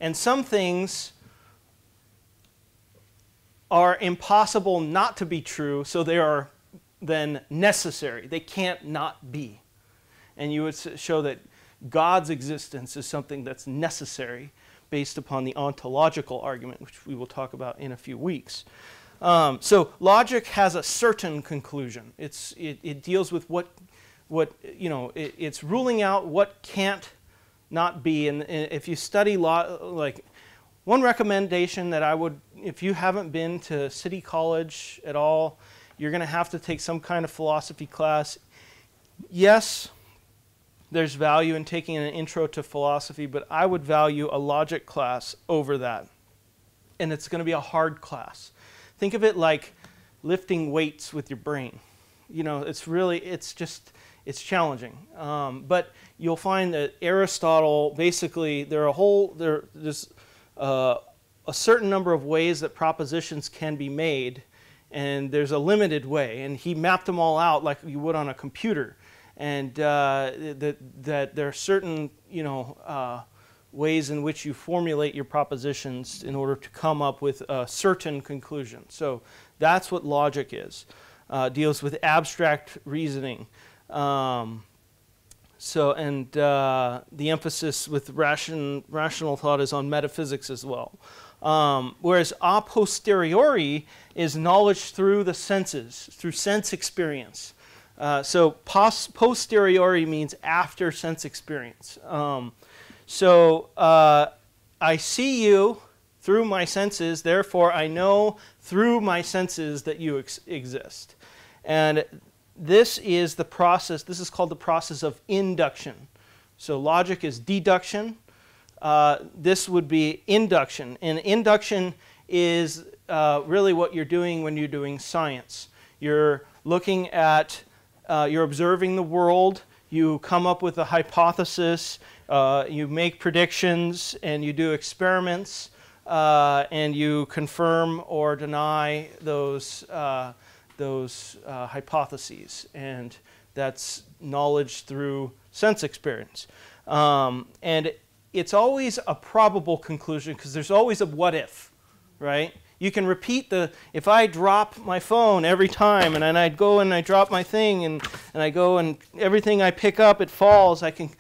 [SPEAKER 1] And some things are impossible not to be true, so they are then necessary. They can't not be. And you would show that God's existence is something that's necessary based upon the ontological argument, which we will talk about in a few weeks. So logic has a certain conclusion. It deals with it's ruling out what can't not be. And if you study one recommendation that I would, if you haven't been to City College at all, you're going to have to take some kind of philosophy class. Yes, there's value in taking an intro to philosophy, but I would value a logic class over that. And it's going to be a hard class. Think of it like lifting weights with your brain. It's challenging. But you'll find that Aristotle, basically, there's a certain number of ways that propositions can be made, and there's a limited way. And he mapped them all out like you would on a computer. And that there are certain, ways in which you formulate your propositions in order to come up with a certain conclusion. So that's what logic is. Deals with abstract reasoning. The emphasis with rational thought is on metaphysics as well. Whereas a posteriori is knowledge through the senses, through sense experience. So posteriori means after sense experience. I see you through my senses, therefore I know through my senses that you exist. And this is the process, this is called the process of induction. So logic is deduction. This would be induction. And induction is really what you're doing when you're doing science. You're looking at you're observing the world, you come up with a hypothesis, you make predictions, and you do experiments, and you confirm or deny those hypotheses. And that's knowledge through sense experience. And it's always a probable conclusion because there's always a what if, right? You can repeat if I drop my phone every time and then I go and I drop my thing and I go and everything I pick up, it falls, I can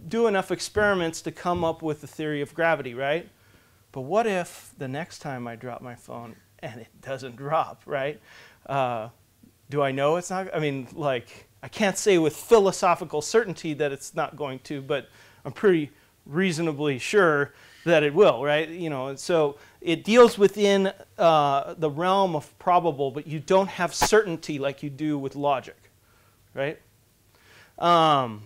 [SPEAKER 1] do enough experiments to come up with the theory of gravity, right? But what if the next time I drop my phone and it doesn't drop, right? Do I know it's not? I mean, I can't say with philosophical certainty that it's not going to, but I'm pretty reasonably sure that it will, right? And so it deals within the realm of probable, but you don't have certainty like you do with logic, right? And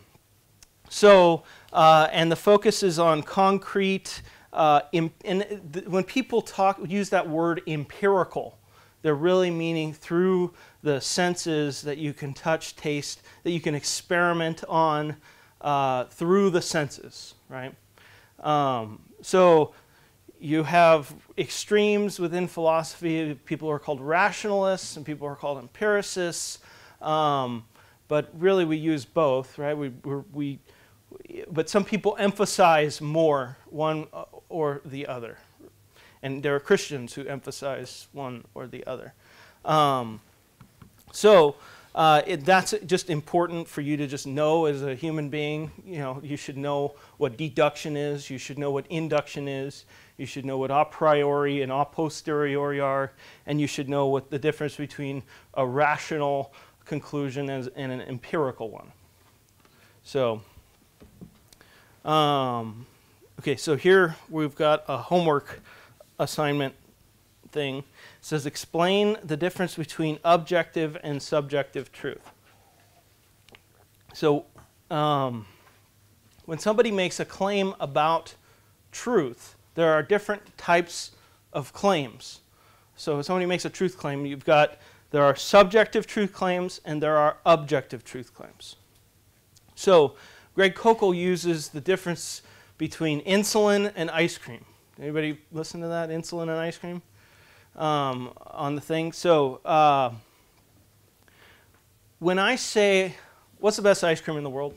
[SPEAKER 1] the focus is on concrete, when people use that word empirical, they're really meaning through the senses that you can touch, taste, that you can experiment on through the senses, right? So you have extremes within philosophy. People are called rationalists and people are called empiricists. But really we use both, right? But some people emphasize more one or the other. And there are Christians who emphasize one or the other. That's just important for you to just know as a human being. You know, you should know what deduction is. You should know what induction is. You should know what a priori and a posteriori are. And you should know what the difference between a rational conclusion and an empirical one. So, okay, so here we've got a homework assignment thing. It says explain the difference between objective and subjective truth. So when somebody makes a claim about truth, there are different types of claims. So if somebody makes a truth claim, there are subjective truth claims and there are objective truth claims. So Greg Koukl uses the difference between insulin and ice cream. Anybody listen to that, insulin and ice cream? On the thing. So when I say, what's the best ice cream in the world?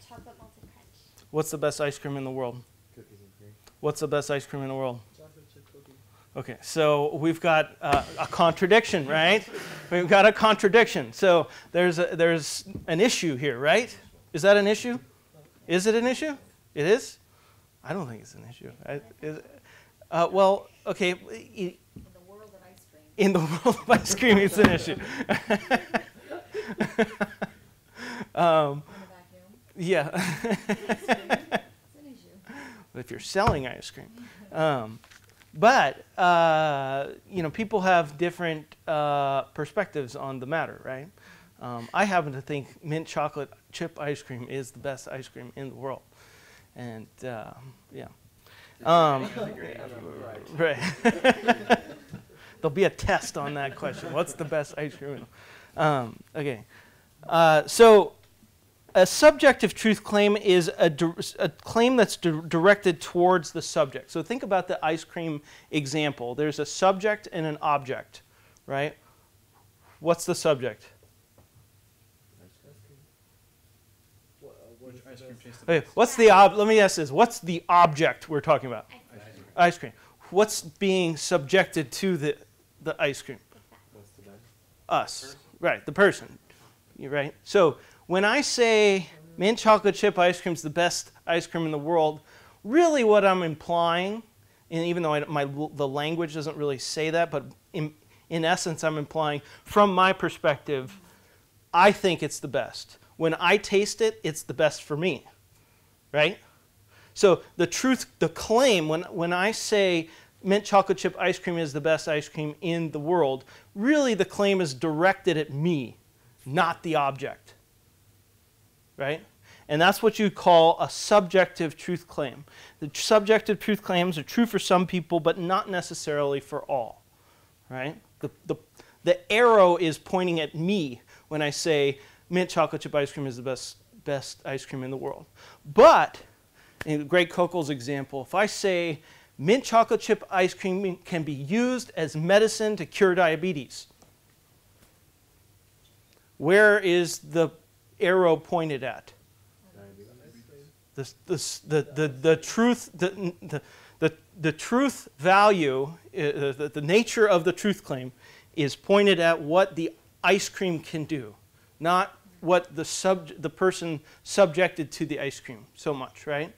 [SPEAKER 12] Chocolate malted crunch.
[SPEAKER 1] What's the best ice cream in the world?
[SPEAKER 3] Cookies and cream.
[SPEAKER 1] What's the best ice cream in the world?
[SPEAKER 10] Chocolate chip cookie.
[SPEAKER 1] Okay, so we've got a contradiction, right? We've got a contradiction. So there's an issue here, right? Is that an issue? Is it an issue? It is? I don't think it's an issue. Well, okay.
[SPEAKER 12] In the world of ice cream.
[SPEAKER 1] In the world of ice cream, it's an issue. Yeah.
[SPEAKER 12] It's an issue.
[SPEAKER 1] If you're selling ice cream. But people have different perspectives on the matter, right? I happen to think mint chocolate chip ice cream is the best ice cream in the world. And, yeah. Right. There'll be a test on that question. What's the best ice cream? Okay. So a subjective truth claim is a claim that's directed towards the subject. So think about the ice cream example. There's a subject and an object, right? What's the subject?
[SPEAKER 11] Which ice cream tastes the
[SPEAKER 1] Okay,
[SPEAKER 11] best?
[SPEAKER 1] what's the let me ask this. What's the object we're talking about? Ice cream. What's being subjected to the ice cream?
[SPEAKER 3] What's the best?
[SPEAKER 1] Us. Right, the person. You're right. So when I say mint chocolate chip ice cream is the best ice cream in the world, really what I'm implying, and even though the language doesn't really say that, but in essence I'm implying, from my perspective, I think it's the best. When I taste it, it's the best for me, right? So the claim, when I say mint chocolate chip ice cream is the best ice cream in the world, really the claim is directed at me, not the object, right? And that's what you call a subjective truth claim. The subjective truth claims are true for some people, but not necessarily for all, right? The arrow is pointing at me when I say mint chocolate chip ice cream is the best ice cream in the world. But in Greg Koukl's example, if I say mint chocolate chip ice cream can be used as medicine to cure diabetes, where is the arrow pointed at? The truth value, the nature of the truth claim is pointed at what the ice cream can do, not what the person subjected to the ice cream so much, right?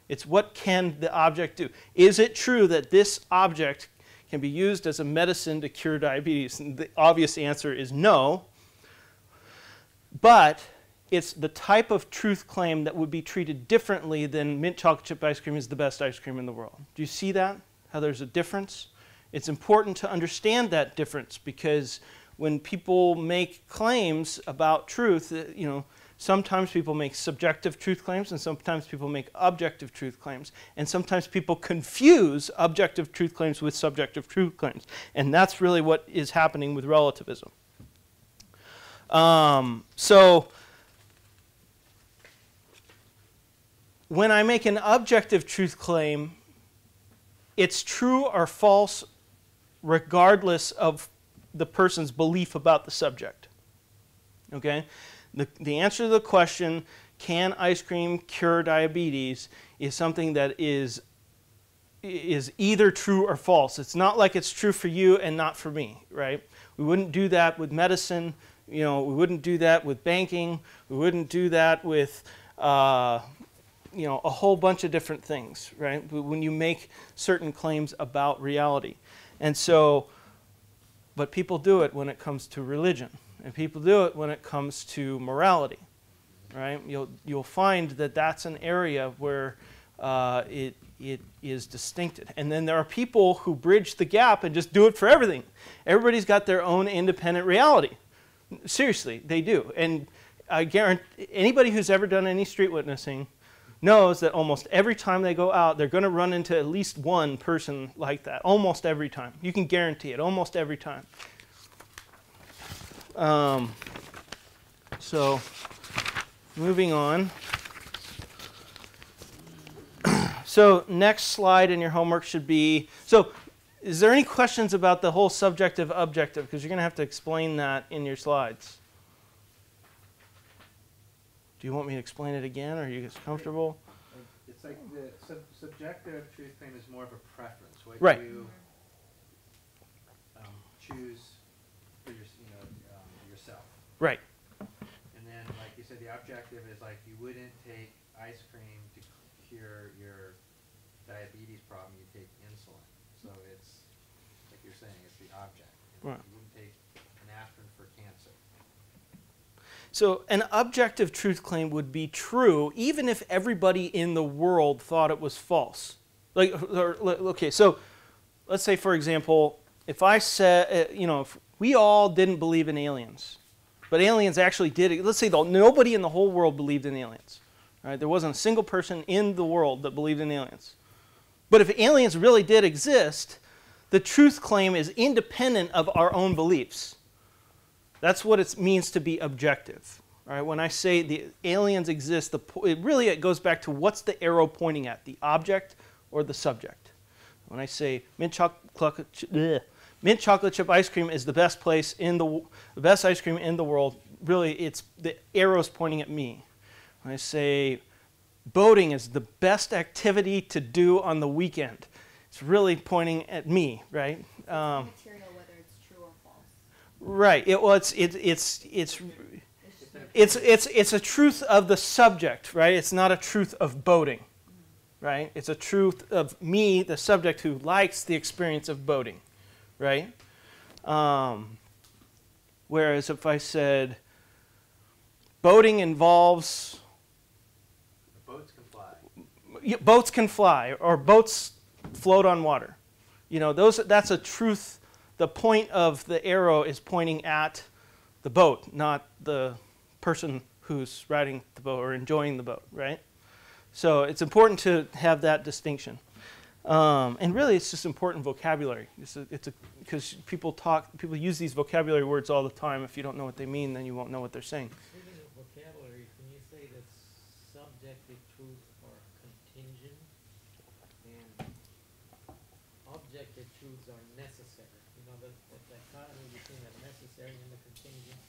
[SPEAKER 1] It's what can the object do. Is it true that this object can be used as a medicine to cure diabetes? And the obvious answer is no. But it's the type of truth claim that would be treated differently than mint chocolate chip ice cream is the best ice cream in the world. Do you see that? How there's a difference? It's important to understand that difference because when people make claims about truth, sometimes people make subjective truth claims and sometimes people make objective truth claims. And sometimes people confuse objective truth claims with subjective truth claims. And that's really what is happening with relativism. So when I make an objective truth claim, it's true or false regardless of the person's belief about the subject. Okay? The answer to the question, can ice cream cure diabetes, is something that is is either true or false. It's not like it's true for you and not for me, right? We wouldn't do that with medicine. We wouldn't do that with banking. We wouldn't do that with, a whole bunch of different things, right? When you make certain claims about reality. And so, but people do it when it comes to religion. And people do it when it comes to morality, right? You'll find that that's an area where it is distincted. And then there are people who bridge the gap and just do it for everything. Everybody's got their own independent reality. Seriously, they do. And I guarantee anybody who's ever done any street witnessing knows that almost every time they go out, they're going to run into at least one person like that. Almost every time. You can guarantee it. Almost every time. So, moving on. So, next slide in your homework should be, so is there any questions about the whole subjective objective? Because you're going to have to explain that in your slides. Do you want me to explain it again, or are you guys comfortable?
[SPEAKER 4] It's like the subjective truth claim is more of a preference. What
[SPEAKER 1] Right.
[SPEAKER 4] you choose for yourself.
[SPEAKER 1] Right.
[SPEAKER 4] And then, like you said, the objective is like you wouldn't take ice cream to cure your diabetes problem. You take insulin. So it's like you're saying, it's the object.
[SPEAKER 1] Right.
[SPEAKER 4] You wouldn't take an aspirin for cancer.
[SPEAKER 1] So an objective truth claim would be true even if everybody in the world thought it was false. Okay, so let's say, for example, if I said, if we all didn't believe in aliens, but aliens actually did, let's say nobody in the whole world believed in aliens. Right? There wasn't a single person in the world that believed in aliens. But if aliens really did exist, the truth claim is independent of our own beliefs. That's what it means to be objective. Right? When I say the aliens exist, it goes back to what's the arrow pointing at, the object or the subject. When I say mint chocolate chip ice cream is the best best ice cream in the world, really it's the arrow's pointing at me. When I say boating is the best activity to do on the weekend, it's really pointing at me, right?
[SPEAKER 12] Material, whether it's true or false.
[SPEAKER 1] Right. It's a truth of the subject, right? It's not a truth of boating, right? It's a truth of me, the subject, who likes the experience of boating, right? Whereas if I said boating involves
[SPEAKER 4] Boats can fly.
[SPEAKER 1] boats can fly, or boats float on water, that's a truth. The point of the arrow is pointing at the boat, not the person who's riding the boat or enjoying the boat, right? So it's important to have that distinction. And really, it's just important vocabulary. Because people use these vocabulary words all the time. If you don't know what they mean, then you won't know what they're saying.
[SPEAKER 5] Speaking of vocabulary, can you say that subjective truths are contingent and objective truths are necessary? The dichotomy between the necessary and the contingent.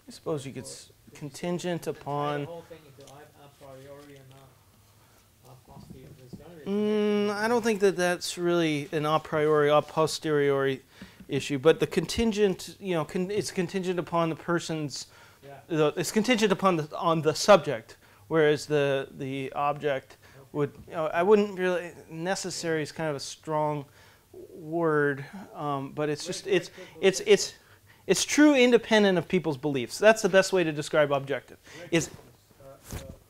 [SPEAKER 1] I suppose you could contingent upon.
[SPEAKER 5] The whole thing into a priori and not a posteriori. There's gonna be
[SPEAKER 1] I don't think that's really an a priori, a posteriori issue, but the contingent, it's contingent upon the person's.
[SPEAKER 5] Yeah.
[SPEAKER 1] It's contingent on the subject, whereas the object would. I wouldn't really. Necessary is kind of a strong word, but it's just it's true independent of people's beliefs. That's the best way to describe objective. Is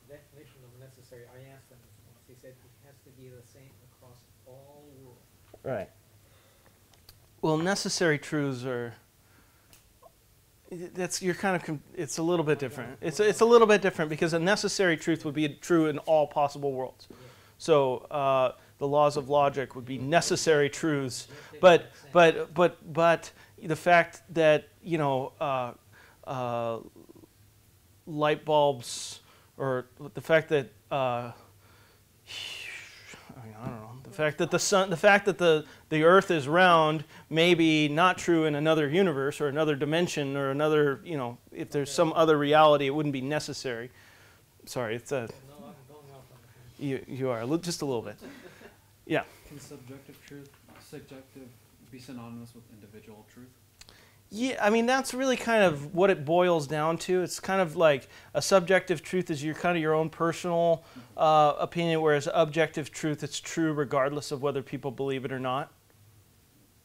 [SPEAKER 5] definition of necessary. I asked them once. He said it has to be the same across all worlds.
[SPEAKER 1] right. Well, necessary truths are. It's a little bit different. It's a little bit different because a necessary truth would be true in all possible worlds. So the laws of logic would be necessary truths, but the fact that light bulbs, or the fact that I don't know, the fact that the Earth is round may be not true in another universe or another dimension or another, if there's some other reality, it wouldn't be necessary. Sorry, it's a.
[SPEAKER 5] No, I'm going off on the
[SPEAKER 1] You are just a little bit. Yeah.
[SPEAKER 11] Can subjective be synonymous with individual truth?
[SPEAKER 1] Yeah, I mean, that's really kind of what it boils down to. It's kind of like a subjective truth is your own personal opinion, whereas objective truth, it's true regardless of whether people believe it or not.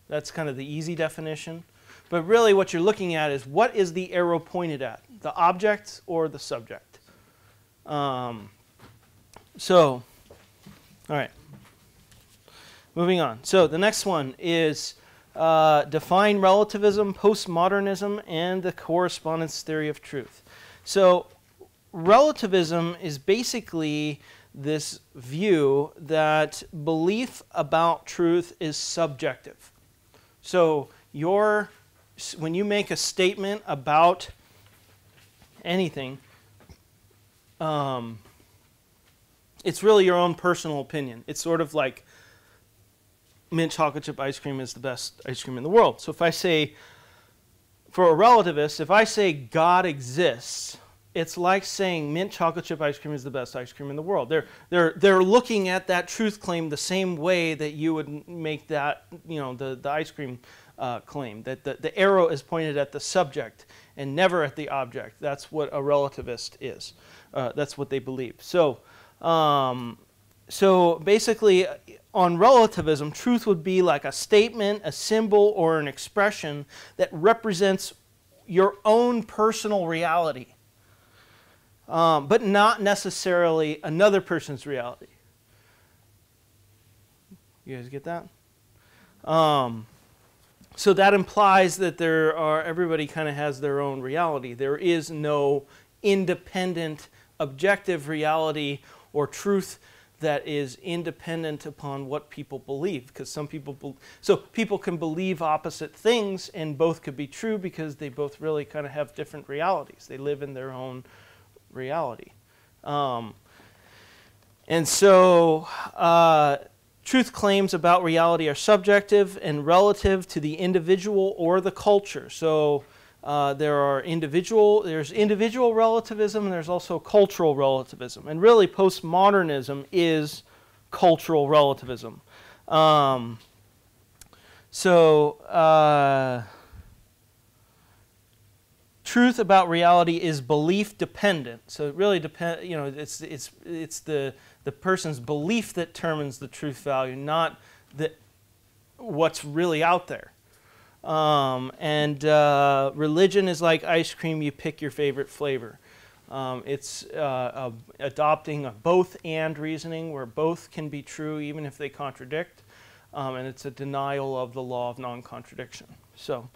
[SPEAKER 1] That's kind of the easy definition. But really what you're looking at is, what is the arrow pointed at? The object or the subject? All right. Moving on. So the next one is define relativism, postmodernism, and the correspondence theory of truth. So relativism is basically this view that belief about truth is subjective. So when you make a statement about anything, it's really your own personal opinion. It's sort of like mint chocolate chip ice cream is the best ice cream in the world. So if I say, for a relativist, if I say God exists, it's like saying mint chocolate chip ice cream is the best ice cream in the world. They're looking at that truth claim the same way that you would make that, the ice cream claim. That the arrow is pointed at the subject and never at the object. That's what a relativist is. That's what they believe. So basically, on relativism, truth would be like a statement, a symbol, or an expression that represents your own personal reality, but not necessarily another person's reality. You guys get that? So that implies that everybody kind of has their own reality. There is no independent, objective reality or truth that is independent upon what people believe, because so people can believe opposite things and both could be true because they both really kind of have different realities. They live in their own reality. And so truth claims about reality are subjective and relative to the individual or the culture. So there's individual relativism, and there's also cultural relativism. And really, postmodernism is cultural relativism. Truth about reality is belief dependent. So it really depends. It's the person's belief that determines the truth value, not what's really out there. Religion is like ice cream. You pick your favorite flavor. It's adopting a both and reasoning where both can be true even if they contradict. And it's a denial of the law of non-contradiction. So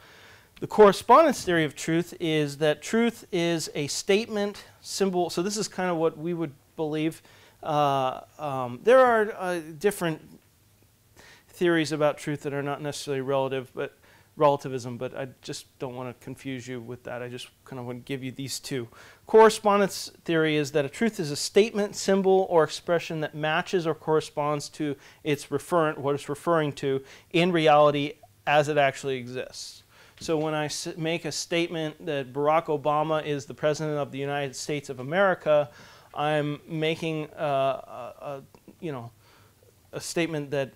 [SPEAKER 1] the correspondence theory of truth is that truth is a statement, symbol. So this is kind of what we would believe. There are different theories about truth that are not necessarily relativism, but I just don't want to confuse you with that. I just kind of want to give you these two. Correspondence theory is that a truth is a statement, symbol, or expression that matches or corresponds to its referent, what it's referring to, in reality as it actually exists. So when I make a statement that Barack Obama is the President of the United States of America, I'm making a statement that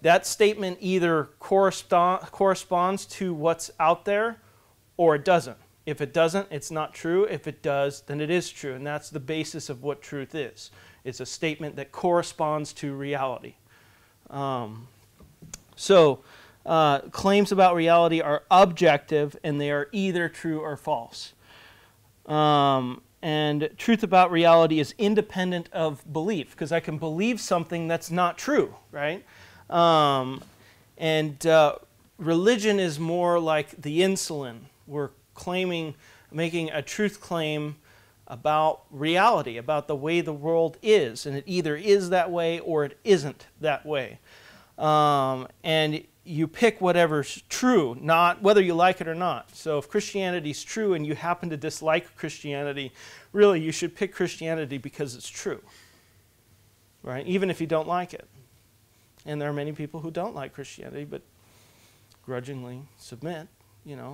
[SPEAKER 1] that statement either corresponds to what's out there or it doesn't. If it doesn't, it's not true. If it does, then it is true. And that's the basis of what truth is. It's a statement that corresponds to reality. Claims about reality are objective and they are either true or false. And truth about reality is independent of belief, because I can believe something that's not true, right? Religion is more like the insulin. We're making a truth claim about reality, about the way the world is, and it either is that way or it isn't that way. And you pick whatever's true, not whether you like it or not. So if Christianity's true and you happen to dislike Christianity, really you should pick Christianity because it's true, right? Even if you don't like it. And there are many people who don't like Christianity, but grudgingly submit, and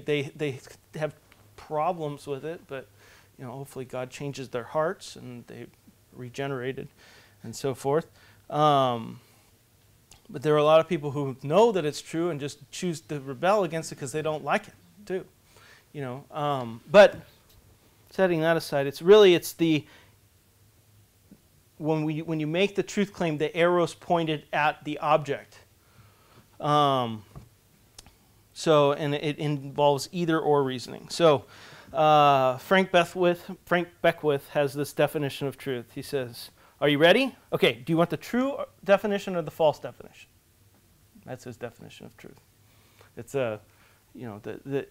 [SPEAKER 1] they have problems with it, but hopefully God changes their hearts and they regenerated, and so forth. But there are a lot of people who know that it's true and just choose to rebel against it because they don't like it too. But setting that aside, it's the when you make the truth claim, the arrow's pointed at the object. And it involves either or reasoning. So Frank Beckwith has this definition of truth. He says, are you ready? Okay, do you want the true definition or the false definition? That's his definition of truth. It's the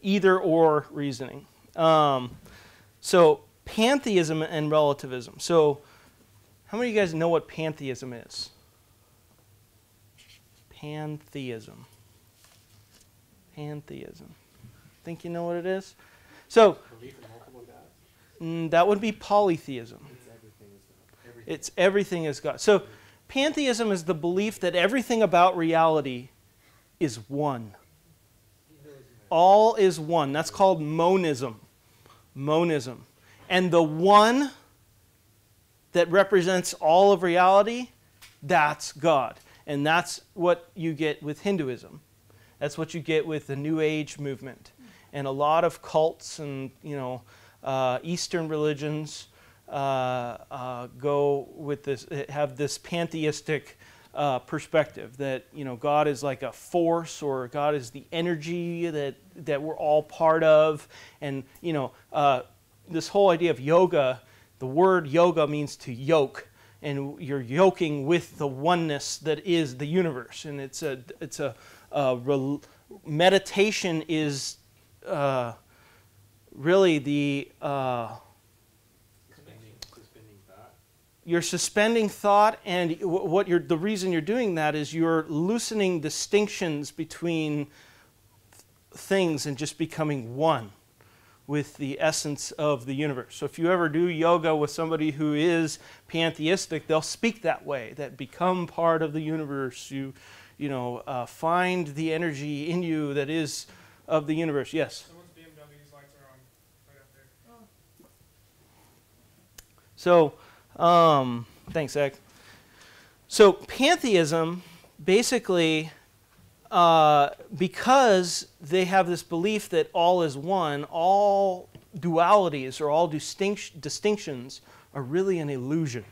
[SPEAKER 1] either or reasoning. So pantheism and relativism. So how many of you guys know what pantheism is? Pantheism. Pantheism. Think you know what it is? So
[SPEAKER 4] Belief in multiple gods?
[SPEAKER 1] that would be polytheism. It's everything is God. So pantheism is the belief that everything about reality is one. All is one. That's called monism. Monism. And the one that represents all of reality, that's God. And that's what you get with Hinduism. That's what you get with the New Age movement. And a lot of cults and, Eastern religions go with this, have this pantheistic perspective that, God is like a force, or God is the energy that we're all part of. And, this whole idea of yoga, the word yoga means to yoke, and you're yoking with the oneness that is the universe. And meditation is really the
[SPEAKER 4] suspending thought.
[SPEAKER 1] You're suspending thought, and the reason you're doing that is you're loosening distinctions between things and just becoming one with the essence of the universe. So if you ever do yoga with somebody who is pantheistic, they'll speak that way, that become part of the universe. You find the energy in you that is of the universe. Yes?
[SPEAKER 13] Someone's BMW's lights are on right up there.
[SPEAKER 1] So, thanks, Zach. So pantheism, basically, because they have this belief that all is one, all dualities or all distinctions are really an illusion.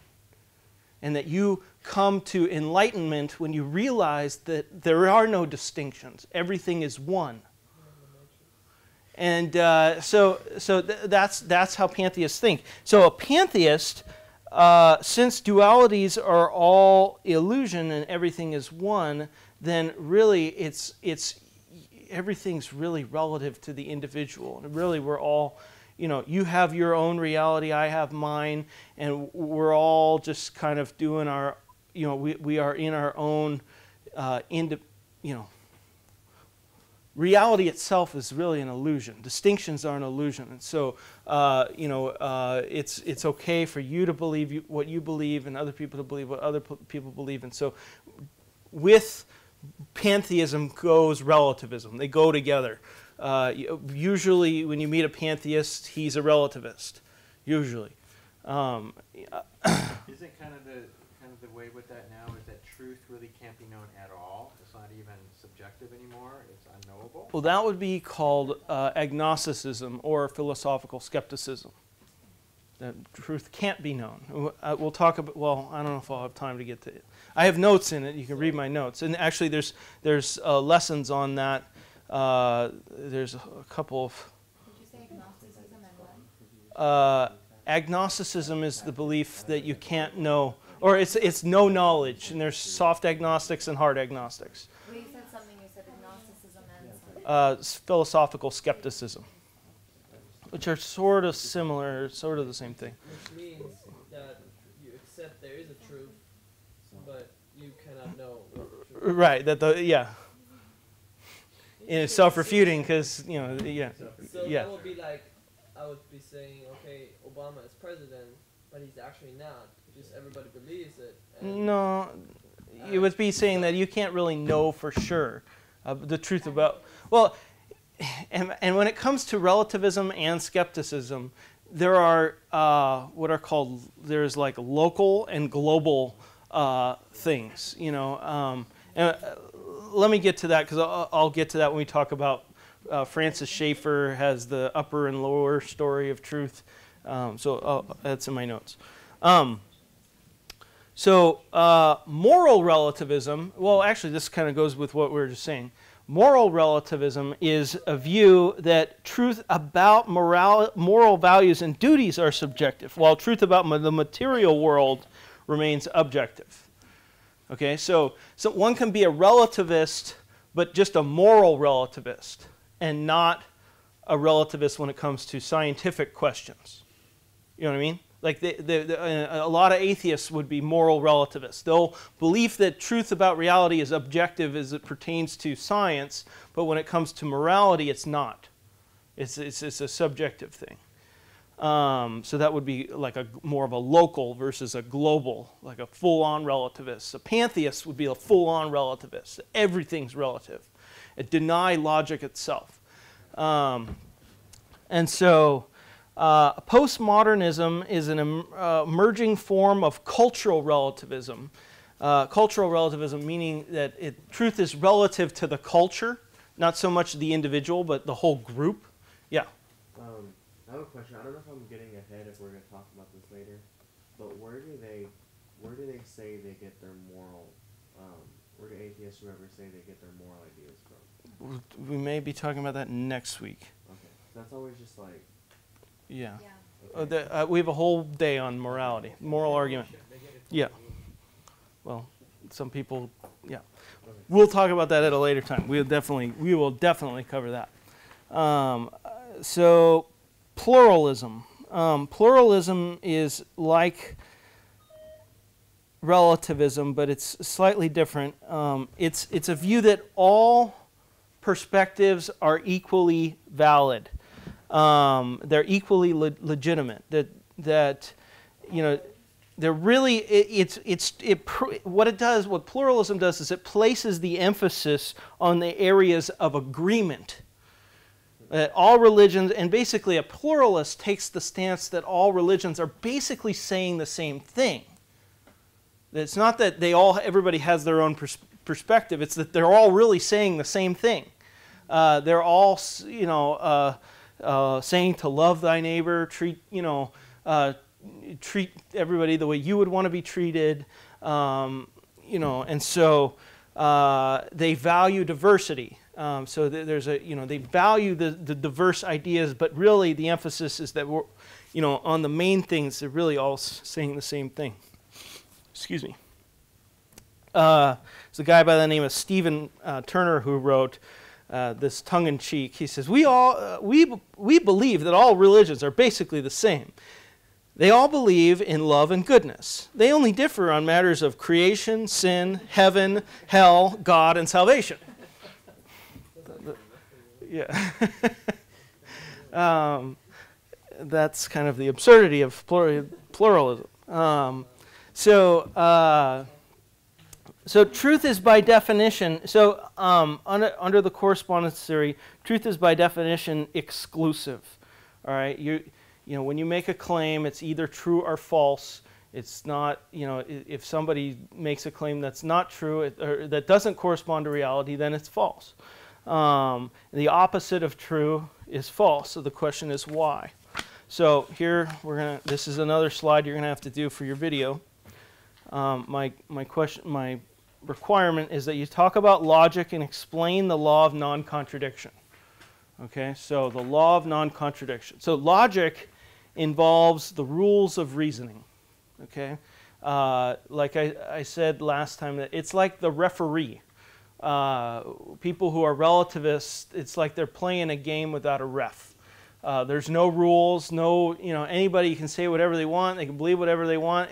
[SPEAKER 1] And that you come to enlightenment when you realize that there are no distinctions. Everything is one. And that's how pantheists think. So a pantheist, since dualities are all illusion and everything is one, then really everything's really relative to the individual. And really we're all, you have your own reality, I have mine, and we're all just kind of doing our, we are in our own, reality itself is really an illusion. Distinctions are an illusion. And so, it's okay for you to believe what you believe and other people to believe what other people believe. And so with pantheism goes relativism. They go together. Usually when you meet a pantheist, he's a relativist. Usually.
[SPEAKER 4] Isn't kind of the way with that now is that truth really can't be known at all? It's not even subjective anymore. It's unknowable.
[SPEAKER 1] Well, that would be called agnosticism or philosophical skepticism. That truth can't be known. We'll talk about, well, I don't know if I'll have time to get to it. I have notes in it. You can read my notes. And actually there's lessons on that. There's a couple of...
[SPEAKER 12] Did you say agnosticism and what?
[SPEAKER 1] Agnosticism is the belief that you can't know, or it's no knowledge. And there's soft agnostics and hard agnostics.
[SPEAKER 12] Well, you said something. You said agnosticism and something.
[SPEAKER 1] Philosophical skepticism, which are sort of similar, sort of the same thing.
[SPEAKER 10] Which means that you accept there is a truth, but you cannot know what the truth is.
[SPEAKER 1] Right. And it's self-refuting because, yeah.
[SPEAKER 10] So
[SPEAKER 1] yeah.
[SPEAKER 10] that would be like, I would be saying, okay, Obama is president, but he's actually not. Just everybody believes it.
[SPEAKER 1] No, you would be saying that you can't really know for sure the truth about... Well, and when it comes to relativism and skepticism, there are what are called, there's like local and global things, you know. Let me get to that, because I'll get to that when we talk about Francis Schaeffer has the upper and lower story of truth. That's in my notes. Moral relativism, well, actually, this kind of goes with what we were just saying. Moral relativism is a view that truth about moral values and duties are subjective, while truth about the material world remains objective. Okay, so one can be a relativist, but just a moral relativist, and not a relativist when it comes to scientific questions. You know what I mean? Like a lot of atheists would be moral relativists. They'll believe that truth about reality is objective as it pertains to science, but when it comes to morality, it's not. It's a subjective thing. So that would be like more of a local versus a global, like a full-on relativist. A pantheist would be a full-on relativist. Everything's relative. It deny logic itself. Postmodernism is an emerging form of cultural relativism. Cultural relativism meaning that truth is relative to the culture, not so much the individual, but the whole group. Yeah.
[SPEAKER 3] I have a question. I don't know if I'm getting ahead if we're going to talk about this later, but where do they say they get their moral? Where do atheists, whoever, say they get their moral ideas from?
[SPEAKER 1] We may be talking about that next week.
[SPEAKER 3] Okay, that's always just like.
[SPEAKER 1] Yeah.
[SPEAKER 3] Okay.
[SPEAKER 1] We have a whole day on morality, moral argument. Yeah. Well, some people, yeah.
[SPEAKER 3] Okay.
[SPEAKER 1] We'll talk about that at a later time. We will definitely cover that. Pluralism. Pluralism is like relativism, but it's slightly different. It's a view that all perspectives are equally valid. They're equally legitimate. That you know, they're really what pluralism does is it places the emphasis on the areas of agreement. That all religions, and basically a pluralist takes the stance that all religions are basically saying the same thing. It's not that everybody has their own perspective. It's that they're all really saying the same thing. They're all, you know, saying to love thy neighbor, treat everybody the way you would want to be treated, you know, and so they value diversity. So they value the diverse ideas, but really the emphasis is that we're, you know, on the main things, they're really all saying the same thing. Excuse me. There's a guy by the name of Stephen Turner who wrote this tongue-in-cheek. He says, we believe that all religions are basically the same. They all believe in love and goodness. They only differ on matters of creation, sin, heaven, hell, God, and salvation. Yeah. That's kind of the absurdity of pluralism. So truth is by definition, under the correspondence theory, truth is by definition exclusive. All right, you know, when you make a claim, it's either true or false. It's not, you know, if somebody makes a claim that's not true or that doesn't correspond to reality, then it's false. The opposite of true is false. So the question is why. So here this is another slide you're gonna have to do for your video. My requirement is that you talk about logic and explain the law of non-contradiction. Okay, so the law of non-contradiction. So logic involves the rules of reasoning. Okay, like I said last time, that it's like the referee. People who are relativists, it's like they're playing a game without a ref. There's no rules, anybody can say whatever they want, they can believe whatever they want.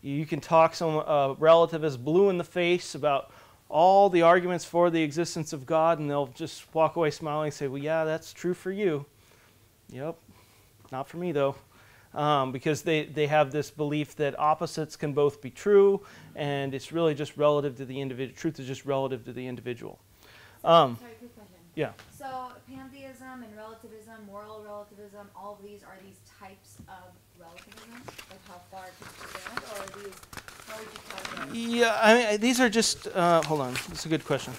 [SPEAKER 1] You can talk some relativist blue in the face about all the arguments for the existence of God, and they'll just walk away smiling and say, well, yeah, that's true for you. Yep, not for me though. Because they have this belief that opposites can both be true, and it's really just relative to the individual. Truth is just relative to the individual.
[SPEAKER 12] Sorry, quick question.
[SPEAKER 1] Yeah.
[SPEAKER 12] So pantheism and relativism, moral relativism, all of these are these types of relativism? Like how far it can expand, or are these, how would you categorize?
[SPEAKER 1] Yeah, I mean, these are just, hold on, that's a good question.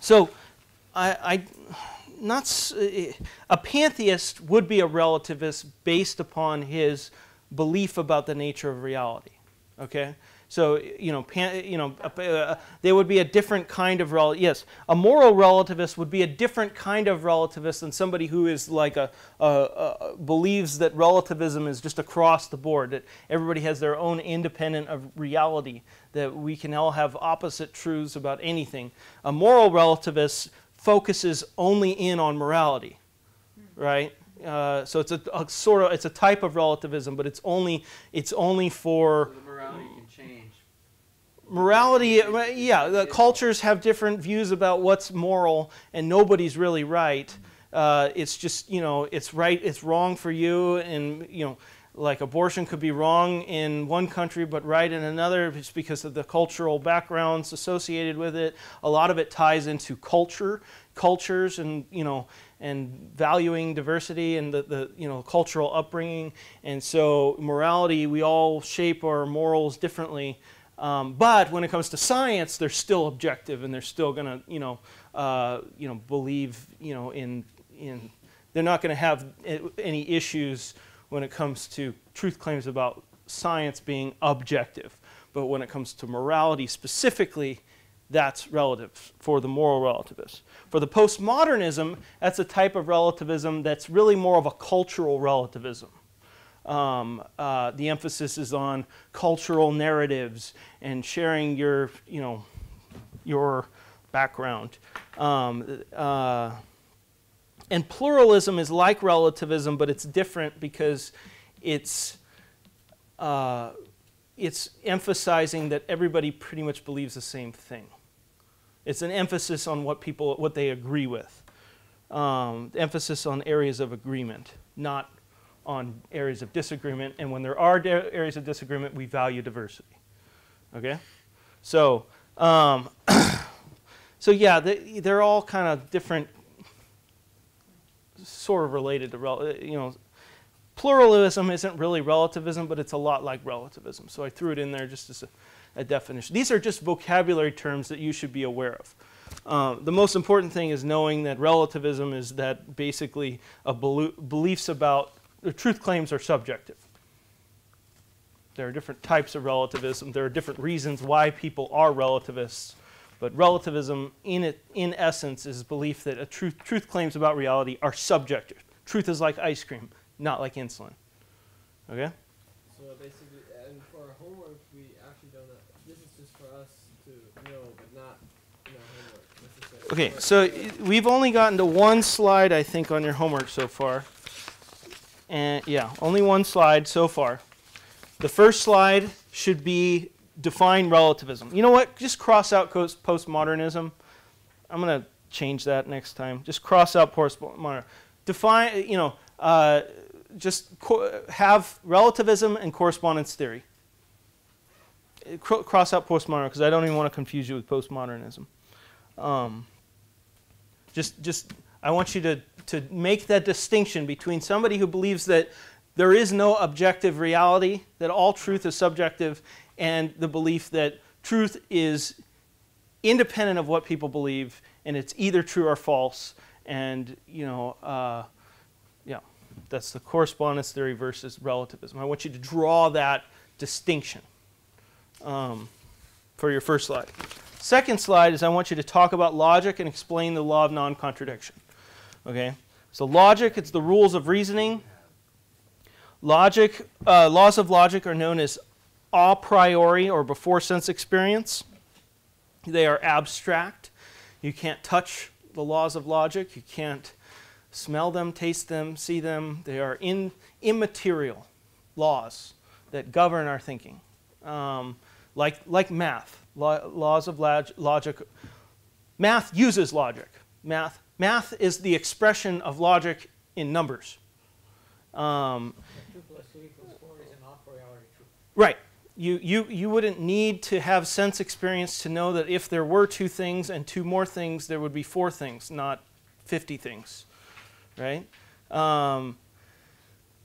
[SPEAKER 1] So, a pantheist would be a relativist based upon his belief about the nature of reality, okay? So, they would be a different kind of relativist. Yes, a moral relativist would be a different kind of relativist than somebody who is like believes that relativism is just across the board, that everybody has their own independent of reality, that we can all have opposite truths about anything. A moral relativist focuses only in on morality, right? So it's it's a type of relativism, but it's only for.
[SPEAKER 4] So the morality can change.
[SPEAKER 1] Morality, yeah, the cultures have different views about what's moral, and nobody's really right. It's just, it's right, it's wrong for you, and, like abortion could be wrong in one country but right in another just because of the cultural backgrounds associated with it. A lot of it ties into cultures and, and valuing diversity and the cultural upbringing. And so morality, we all shape our morals differently. But when it comes to science, they're still objective, and they're still going to, believe, in. They're not going to have any issues when it comes to truth claims about science being objective. But when it comes to morality specifically, that's relative for the moral relativists. For the postmodernism, that's a type of relativism that's really more of a cultural relativism. The emphasis is on cultural narratives and sharing your background. And pluralism is like relativism, but it's different because it's emphasizing that everybody pretty much believes the same thing. It's an emphasis on what they agree with. Emphasis on areas of agreement, not on areas of disagreement. And when there are areas of disagreement, we value diversity. Okay? So, so yeah, they're all kind of different, sort of related to, pluralism isn't really relativism, but it's a lot like relativism. So I threw it in there just as a definition. These are just vocabulary terms that you should be aware of. The most important thing is knowing that relativism is that basically beliefs about truth claims are subjective. There are different types of relativism. There are different reasons why people are relativists. But relativism, in essence, is belief that truth claims about reality are subjective. Truth is like ice cream, not like insulin. Okay?
[SPEAKER 10] So basically, and for our homework, we actually don't know. This is just for us to know, but not homework necessarily.
[SPEAKER 1] Okay, so we've only gotten to one slide, I think, on your homework so far. And yeah, only one slide so far. The first slide should be define relativism. You know what? Just cross out postmodernism. I'm going to change that next time. Just cross out postmodernism. Define, have relativism and correspondence theory. Cross out postmodernism because I don't even want to confuse you with postmodernism. I want you to make that distinction between somebody who believes that there is no objective reality, that all truth is subjective, and the belief that truth is independent of what people believe, and it's either true or false. And, that's the correspondence theory versus relativism. I want you to draw that distinction for your first slide. Second slide is I want you to talk about logic and explain the law of non-contradiction. Okay? So logic, it's the rules of reasoning. Logic, laws of logic are known as a priori or before sense experience. They are abstract. You can't touch the laws of logic. You can't smell them, taste them, see them. They are immaterial laws that govern our thinking. Like math, laws of logic. Math uses logic. Math is the expression of logic in numbers.
[SPEAKER 5] 2 + 3 = 4 is an a priori truth.
[SPEAKER 1] Right. You wouldn't need to have sense experience to know that if there were two things and two more things, there would be four things, not 50 things, right?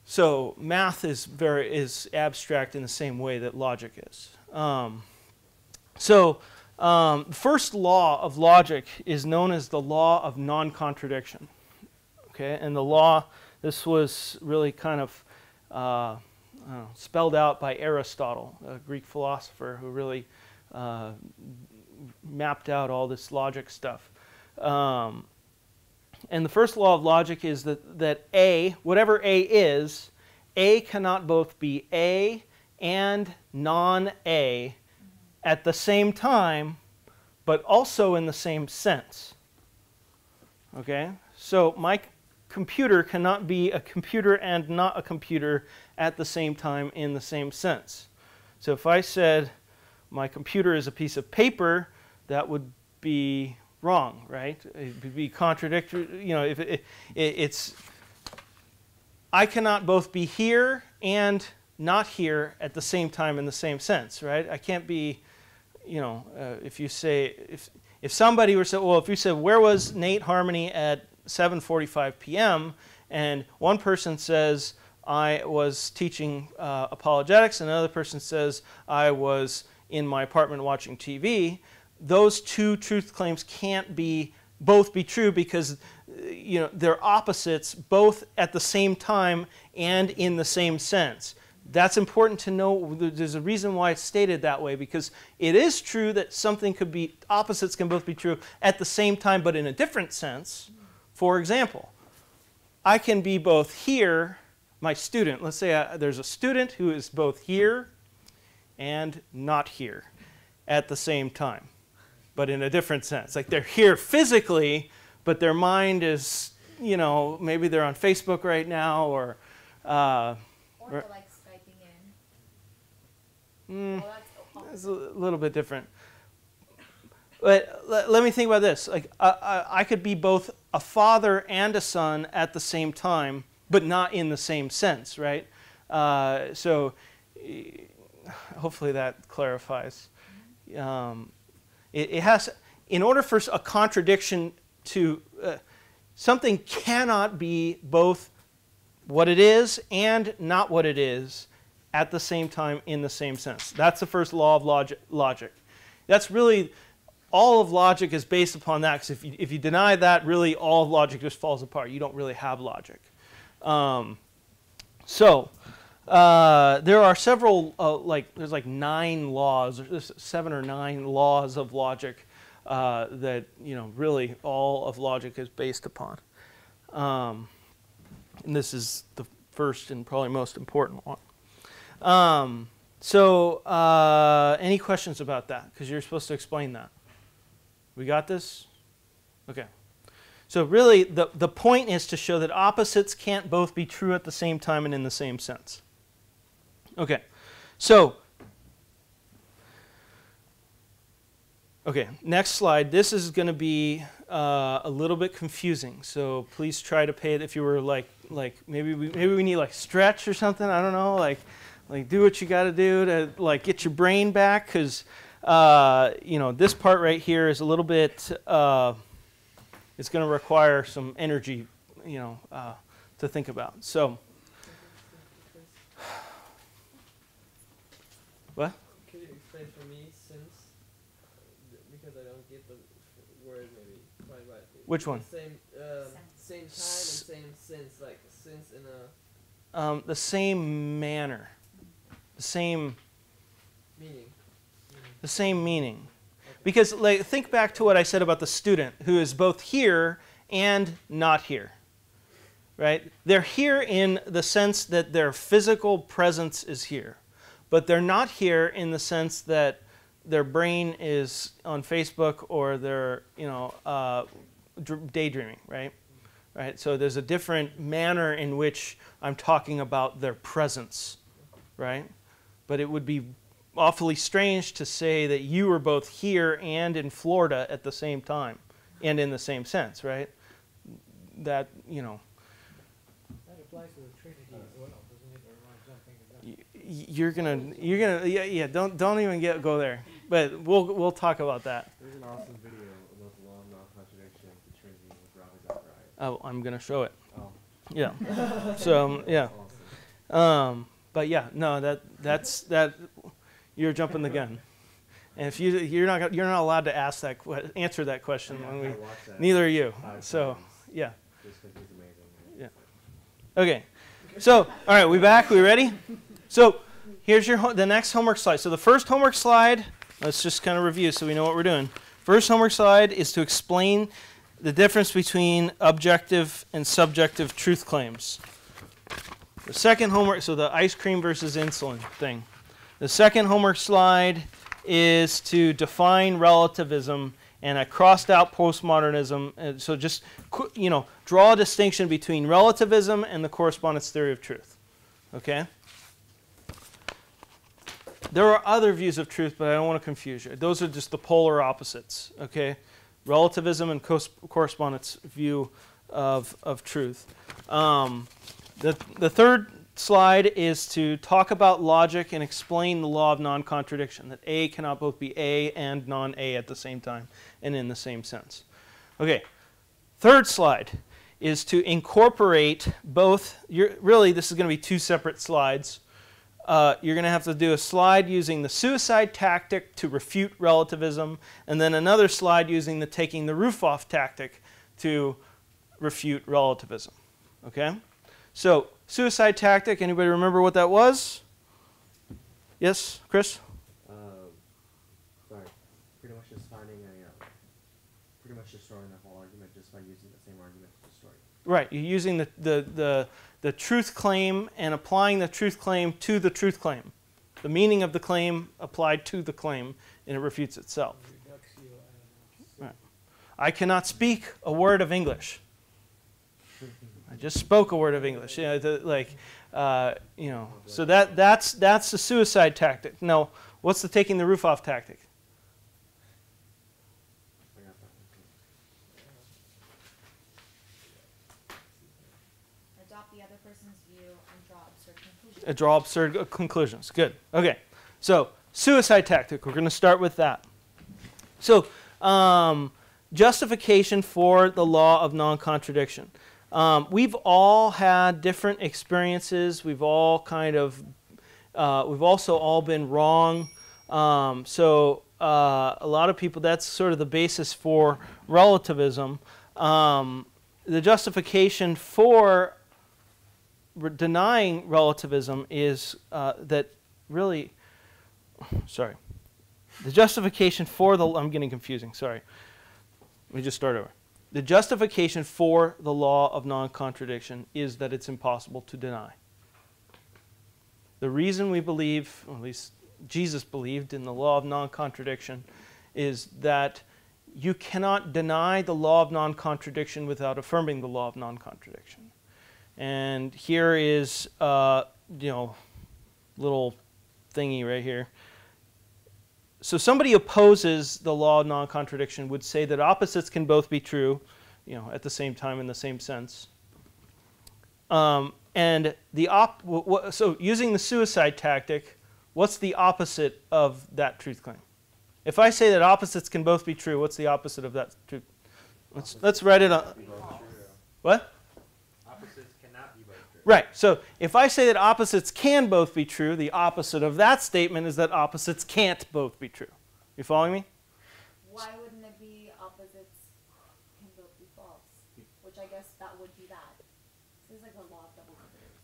[SPEAKER 1] So math is abstract in the same way that logic is. The first law of logic is known as the law of non-contradiction. Okay, and the law, this was really kind of spelled out by Aristotle, a Greek philosopher who really mapped out all this logic stuff. And the first law of logic is that A, whatever A is, A cannot both be A and non-A at the same time, but also in the same sense. Okay? So my computer cannot be a computer and not a computer at the same time in the same sense. So if I said my computer is a piece of paper, that would be wrong, right? It would be contradictory. You know, if it's I cannot both be here and not here at the same time in the same sense, right? I can't be, you know, if you say if somebody were to say, well, if you said where was Nate Harmony at 7:45 p.m. and one person says I was teaching apologetics and another person says I was in my apartment watching TV, those two truth claims can't both be true because you know they're opposites both at the same time and in the same sense. That's important to know. There's a reason why it's stated that way, because it is true that something could be, opposites can both be true at the same time but in a different sense. For example, I can be both here, my student, let's say there's a student who is both here and not here at the same time, but in a different sense. Like they're here physically, but their mind is, you know, maybe they're on Facebook right now, or
[SPEAKER 12] they're like Skyping in.
[SPEAKER 1] It's a little bit different. But let me think about this. Like I could be both a father and a son at the same time, but not in the same sense, right? So hopefully that clarifies. It has, in order for a contradiction to, something cannot be both what it is and not what it is at the same time in the same sense. That's the first law of logic. That's really, all of logic is based upon that, because if you deny that, really all of logic just falls apart. You don't really have logic. There are several, there's like 9 laws, or 7 or 9 laws of logic that, you know, really all of logic is based upon. And this is the first and probably most important one. Any questions about that? Because you're supposed to explain that. We got this? Okay. So really, the point is to show that opposites can't both be true at the same time and in the same sense. Okay. So, okay, next slide. This is going to be a little bit confusing. So please try to pay it. If you were like maybe we need like stretch or something. I don't know. Like do what you got to do to like get your brain back, because you know, this part right here is a little bit. It's going to require some energy, you know, to think about. So. What?
[SPEAKER 10] Could you explain for me since, because I don't get the word maybe quite right.
[SPEAKER 1] Which one?
[SPEAKER 10] Same time and same sense, like sense in a.
[SPEAKER 1] The same manner, the same.
[SPEAKER 10] Meaning.
[SPEAKER 1] The same meaning,
[SPEAKER 10] Okay.
[SPEAKER 1] because like think back to what I said about the student who is both here and not here. Right? They're here in the sense that their physical presence is here. But they're not here in the sense that their brain is on Facebook or they're, you know, daydreaming, right? Right. So there's a different manner in which I'm talking about their presence, right? But it would be awfully strange to say that you were both here and in Florida at the same time and in the same sense, right? That, you know.
[SPEAKER 5] applies to the Trinity as well, doesn't it? Or am I jumping the gun?
[SPEAKER 1] You're gonna, yeah. Don't even go there. But we'll talk about that.
[SPEAKER 3] There's an awesome video about the law of non-contradiction of the Trinity with Robert Wright.
[SPEAKER 1] Oh, I'm gonna show it.
[SPEAKER 3] Oh.
[SPEAKER 1] Yeah. So yeah.
[SPEAKER 3] Awesome.
[SPEAKER 1] But yeah, no, that's you're jumping the gun. And if you're not allowed to ask answer that question when neither are you. So yeah.
[SPEAKER 3] Just because he's amazing.
[SPEAKER 1] Yeah. Okay. So all right, we back? We ready? So here's the next homework slide. So the first homework slide, let's just kind of review so we know what we're doing. First homework slide is to explain the difference between objective and subjective truth claims. The second homework, so the ice cream versus insulin thing. The second homework slide is to define relativism, and I crossed out postmodernism. So just, draw a distinction between relativism and the correspondence theory of truth. Okay? There are other views of truth, but I don't want to confuse you. Those are just the polar opposites. Okay? Relativism and correspondence view of truth. The third slide is to talk about logic and explain the law of non-contradiction, that A cannot both be A and non-A at the same time and in the same sense. Okay, third slide is to incorporate both. Really, this is going to be two separate slides. You're going to have to do a slide using the suicide tactic to refute relativism, and then another slide using the taking the roof off tactic to refute relativism. Okay? So, suicide tactic, anybody remember what that was? Yes, Chris?
[SPEAKER 3] Sorry. Pretty much just finding pretty much destroying the whole argument just by using the same argument to destroy it.
[SPEAKER 1] Right, you're using the truth claim and applying the truth claim to the truth claim. The meaning of the claim applied to the claim, and it refutes itself. Right. I cannot speak a word of English. I just spoke a word of English. So that's the suicide tactic. Now, what's the taking the roof off tactic?
[SPEAKER 12] Adopt the other person's view and draw absurd conclusions.
[SPEAKER 1] Draw absurd conclusions. Good. Okay. So, suicide tactic. We're going to start with that. So, justification for the law of non-contradiction. We've all had different experiences. We've all we've also all been wrong. So a lot of people, that's sort of the basis for relativism. The justification for denying relativism is that really, sorry. The justification for I'm getting confusing, sorry. Let me just start over. The justification for the law of non-contradiction is that it's impossible to deny. The reason we believe, or at least Jesus believed in the law of non-contradiction, is that you cannot deny the law of non-contradiction without affirming the law of non-contradiction. And here is, little thingy right here. So somebody opposes the law of non-contradiction would say that opposites can both be true, at the same time in the same sense. And so using the suicide tactic, what's the opposite of that truth claim? If I say that opposites can both be true, what's the opposite of that truth? Let's write it on. What?
[SPEAKER 4] Opposites cannot be both true.
[SPEAKER 1] Right. So if I say that opposites can both be true, the opposite of that statement is that opposites can't both be true. You following me?
[SPEAKER 12] Why wouldn't it be opposites can both be false? Which I guess that would be that. This is like the law of double negatives.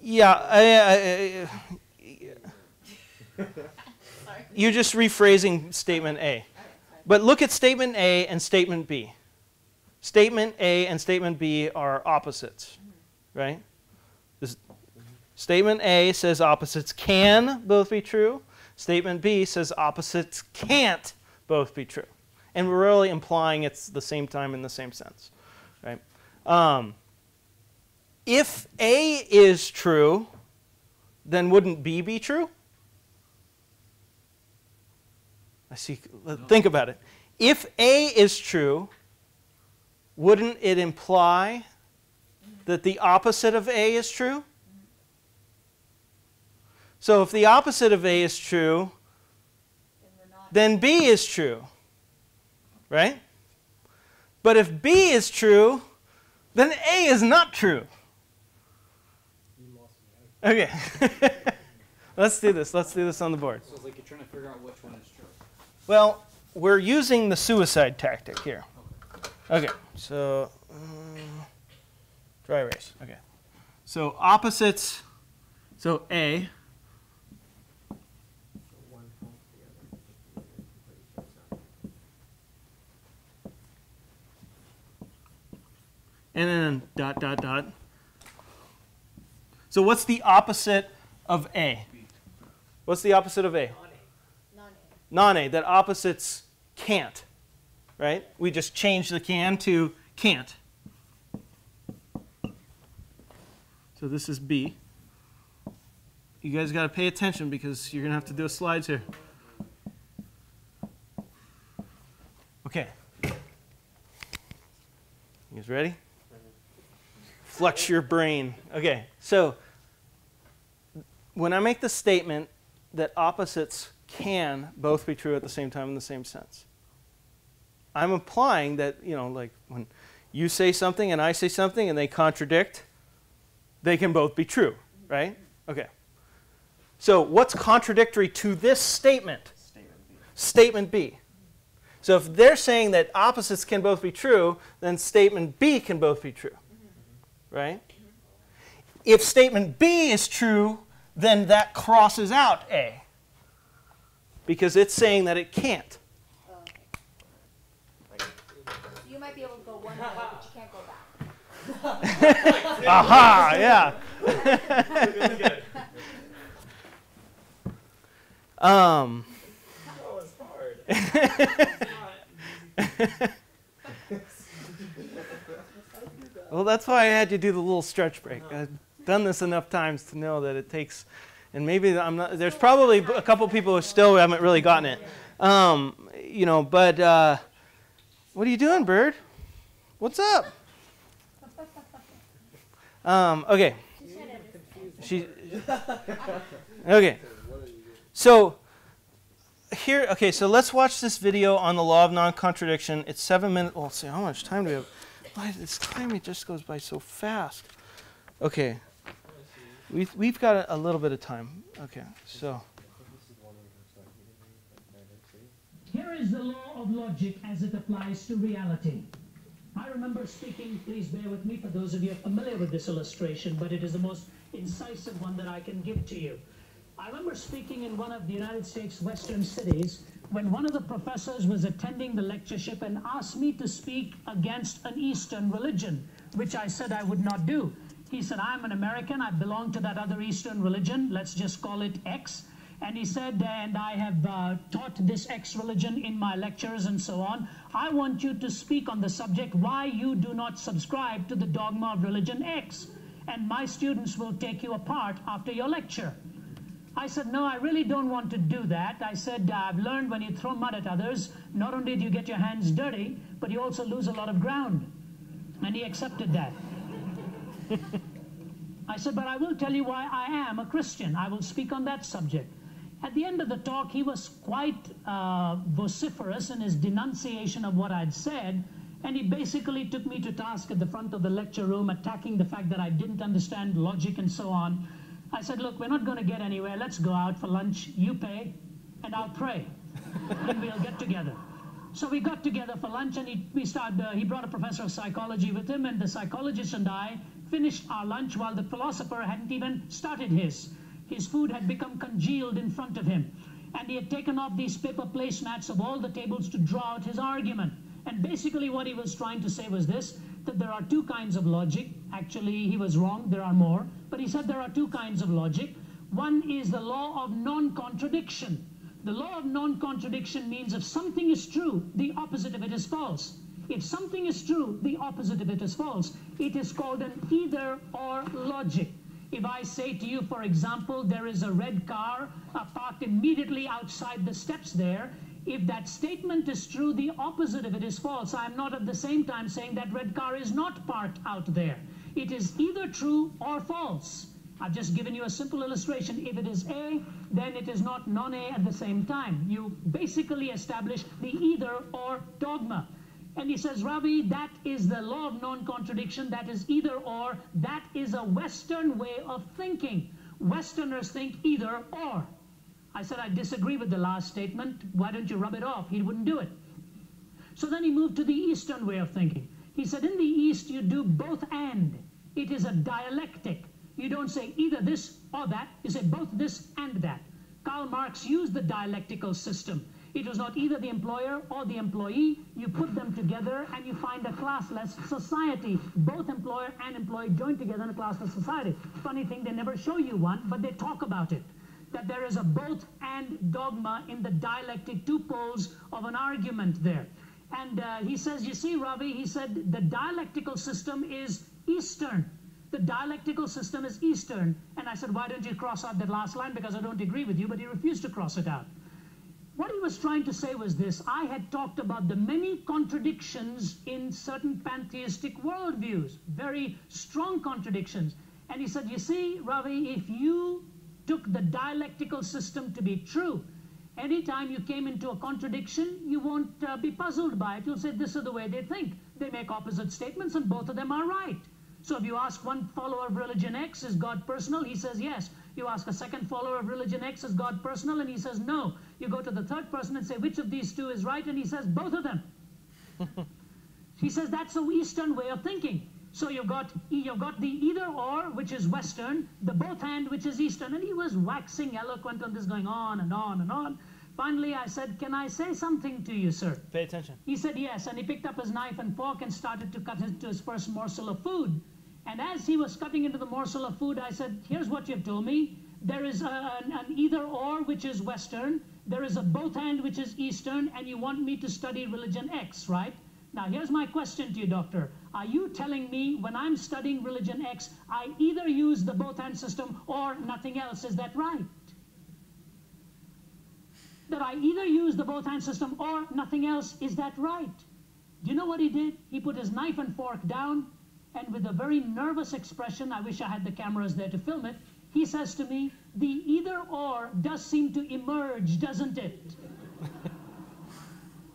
[SPEAKER 1] Yeah. You're just rephrasing statement A. But look at statement A and statement B. Statement A and statement B are opposites, right? Statement A says opposites can both be true. Statement B says opposites can't both be true. And we're really implying it's the same time in the same sense, right? If A is true, then wouldn't B be true? Think about it. If A is true, wouldn't it imply that the opposite of A is true? So if the opposite of A is true, then B is true, right? But if B is true, then A is not true. Okay. Let's do this. Let's do this on the board.
[SPEAKER 11] So it's like you're trying to figure out which one is true.
[SPEAKER 1] Well, we're using the suicide tactic here. Okay, so dry erase. Okay. So opposites, so A. And then dot, dot, dot. So what's the opposite of A? What's the opposite of A? Non-A. That opposites can't, right? We just changed the can to can't. So this is B. You guys got to pay attention because you're going to have to do slides here. Okay. You guys ready? Flex your brain. Okay, so when I make the statement that opposites can both be true at the same time in the same sense, I'm implying that, you know, like when you say something and I say something and they contradict, they can both be true, right? Okay. So what's contradictory to this statement? Statement B. So if they're saying that opposites can both be true, then statement B can both be true. Right? If statement B is true, then that crosses out A. Because it's saying that it can't.
[SPEAKER 12] You might be able to go one way, but you can't go back.
[SPEAKER 1] Aha, yeah.
[SPEAKER 10] That was hard.
[SPEAKER 1] Well, that's why I had you do the little stretch break. I've done this enough times to know that it takes, and maybe I'm not, there's probably a couple people who still haven't really gotten it. You know, but what are you doing, Bird? What's up? Okay. Okay. So here, okay, so let's watch this video on the law of non-contradiction. It's 7 minutes. Let's see, how much time do we have? Why, this time it just goes by so fast. Okay. We've got a little bit of time. Okay, so.
[SPEAKER 7] Here is the law of logic as it applies to reality. I remember speaking, please bear with me for those of you familiar with this illustration, but it is the most incisive one that I can give to you. I remember speaking in one of the United States western cities when one of the professors was attending the lectureship and asked me to speak against an Eastern religion, which I said I would not do. He said, I'm an American, I belong to that other Eastern religion, let's just call it X. And he said, and I have taught this X religion in my lectures and so on. I want you to speak on the subject why you do not subscribe to the dogma of religion X. And my students will take you apart after your lecture. I said, no, I really don't want to do that. I said, I've learned when you throw mud at others, not only do you get your hands dirty, but you also lose a lot of ground. And he accepted that. I said, but I will tell you why I am a Christian. I will speak on that subject. At the end of the talk, he was quite vociferous in his denunciation of what I'd said, and he basically took me to task at the front of the lecture room, attacking the fact that I didn't understand logic and so on. I said, look, we're not going to get anywhere. Let's go out for lunch. You pay, and I'll pray, and we'll get together. So we got together for lunch, and he brought a professor of psychology with him, and the psychologist and I finished our lunch while the philosopher hadn't even started his. His food had become congealed in front of him, and he had taken off these paper placemats of all the tables to draw out his argument. And basically what he was trying to say was this, that there are two kinds of logic. Actually, he was wrong, there are more. But he said there are two kinds of logic. One is the law of non-contradiction. The law of non-contradiction means if something is true, the opposite of it is false. If something is true, the opposite of it is false. It is called an either-or logic. If I say to you, for example, there is a red car parked immediately outside the steps there, if that statement is true, the opposite of it is false. I am not at the same time saying that red car is not parked out there. It is either true or false. I've just given you a simple illustration. If it is A, then it is not non-A at the same time. You basically establish the either or dogma. And he says, Ravi, that is the law of non-contradiction. That is either or. That is a Western way of thinking. Westerners think either or. I said, I disagree with the last statement. Why don't you rub it off? He wouldn't do it. So then he moved to the Eastern way of thinking. He said, in the East, you do both and. It is a dialectic. You don't say either this or that. You say both this and that. Karl Marx used the dialectical system. It was not either the employer or the employee. You put them together and you find a classless society. Both employer and employee join together in a classless society. Funny thing, they never show you one, but they talk about it. That there is a both and dogma in the dialectic, two poles of an argument there. And he says, you see, Ravi, he said, the dialectical system is Eastern. The dialectical system is Eastern. And I said, why don't you cross out that last line? Because I don't agree with you, but he refused to cross it out. What he was trying to say was this. I had talked about the many contradictions in certain pantheistic worldviews, very strong contradictions. And he said, you see, Ravi, if you took the dialectical system to be true, anytime you came into a contradiction, you won't be puzzled by it. You'll say, this is the way they think. They make opposite statements, and both of them are right. So if you ask one follower of religion X, is God personal? He says yes. You ask a second follower of religion X, is God personal? And he says no. You go to the third person and say, which of these two is right? And he says, both of them. He says, that's the Eastern way of thinking. So you've got the either or, which is Western, the both and, which is Eastern. And he was waxing eloquent on this, going on and on and on. Finally, I said, can I say something to you, sir?
[SPEAKER 1] Pay attention.
[SPEAKER 7] He said yes, and he picked up his knife and fork and started to cut into his first morsel of food. And as he was cutting into the morsel of food, I said, here's what you've told me. There is an either or, which is Western. There is a both and, which is Eastern. And you want me to study religion X, right? Now, here's my question to you, doctor. Are you telling me when I'm studying religion X, I either use the both and system or nothing else? Is that right? That I either use the both and system or nothing else? Is that right? Do you know what he did? He put his knife and fork down, and with a very nervous expression, I wish I had the cameras there to film it, he says to me, the either or does seem to emerge, doesn't it?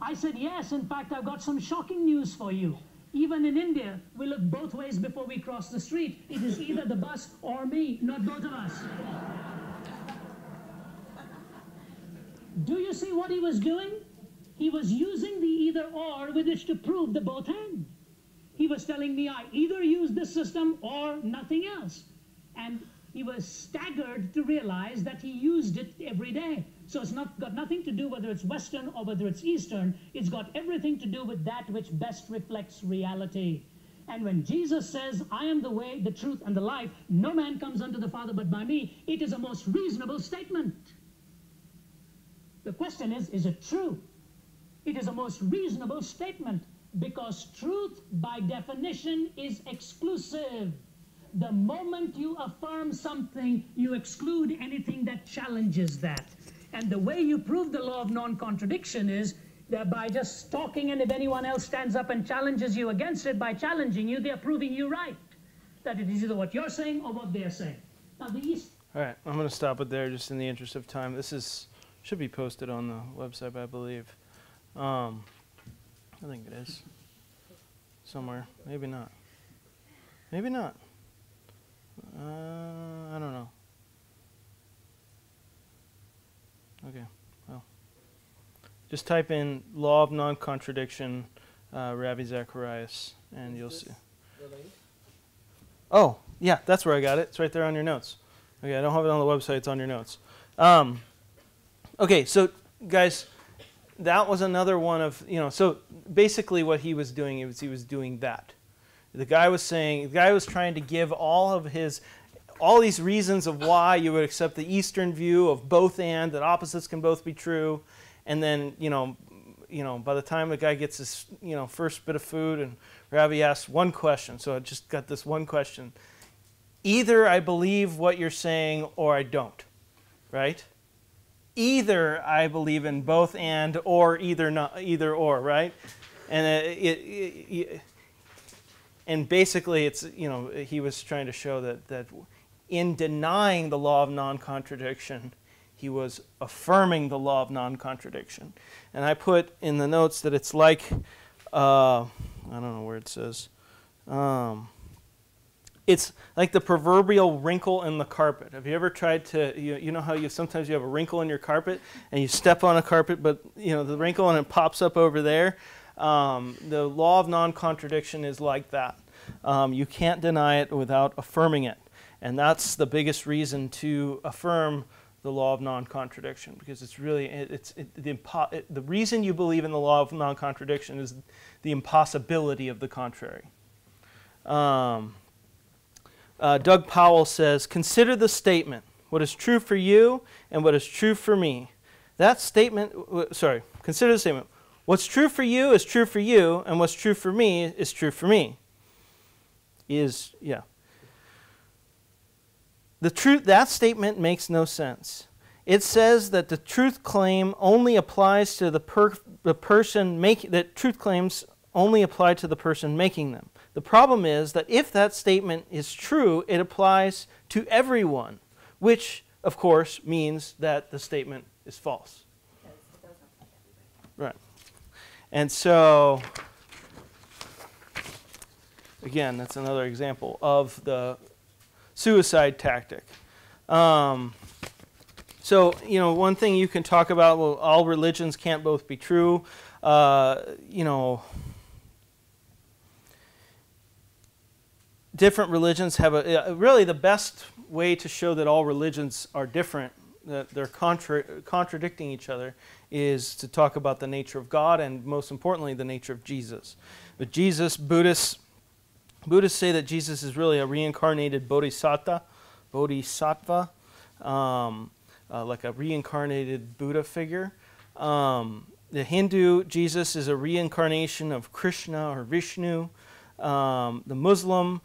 [SPEAKER 7] I said, yes, in fact, I've got some shocking news for you. Even in India, we look both ways before we cross the street. It is either the bus or me, not both of us. Do you see what he was doing? He was using the either or with which to prove the both and. He was telling me I either use this system or nothing else. And he was staggered to realize that he used it every day. So it's got nothing to do whether it's Western or whether it's Eastern. It's got everything to do with that which best reflects reality. And when Jesus says, I am the way, the truth, and the life, no man comes unto the Father but by me, it is a most reasonable statement. The question is it true? It is a most reasonable statement because truth, by definition, is exclusive. The moment you affirm something, you exclude anything that challenges that. And the way you prove the law of non-contradiction is that by just talking, and if anyone else stands up and challenges you against it, by challenging you, they're proving you right. That it is either what you're saying or what they're saying. Now, the East...
[SPEAKER 1] All right, I'm going to stop it there just in the interest of time. This should be posted on the website, I believe. I think it is. Somewhere. Maybe not. Maybe not. I don't know. Okay, well. Just type in Law of Non-Contradiction, Ravi Zacharias, and you'll see. Oh, yeah, that's where I got it. It's right there on your notes. Okay, I don't have it on the website. It's on your notes. Okay, so, guys, that was another one of, so basically what he was doing is he was doing that. The guy was trying to give all these reasons of why you would accept the Eastern view of both and, that opposites can both be true. And then, by the time the guy gets his, first bit of food, and Ravi asks one question. So I just got this one question. Either I believe what you're saying or I don't, right? Either I believe in both and or either or, right? And and basically it's, he was trying to show that in denying the law of non-contradiction, he was affirming the law of non-contradiction. And I put in the notes that it's like, I don't know where it says, it's like the proverbial wrinkle in the carpet. Have you ever tried to, you know how sometimes you have a wrinkle in your carpet and you step on a carpet, but the wrinkle and it pops up over there? The law of non-contradiction is like that. You can't deny it without affirming it. And that's the biggest reason to affirm the law of non-contradiction, because it's really, the reason you believe in the law of non-contradiction is the impossibility of the contrary. Doug Powell says, consider the statement, what is true for you and what is true for me. That statement, consider the statement, what's true for you is true for you, and what's true for me is true for me. That statement makes no sense. It says that the truth claim only applies to the person making, that truth claims only apply to the person making them. The problem is that if that statement is true, it applies to everyone, which, of course, means that the statement is false. Right. And so, again, that's another example of the suicide tactic. So, one thing you can talk about, well, all religions can't both be true. Different religions have really the best way to show that all religions are different, that they're contradicting each other, is to talk about the nature of God and, most importantly, the nature of Jesus. But Buddhists say that Jesus is really a reincarnated bodhisattva, like a reincarnated Buddha figure. The Hindu Jesus is a reincarnation of Krishna or Vishnu. The Muslim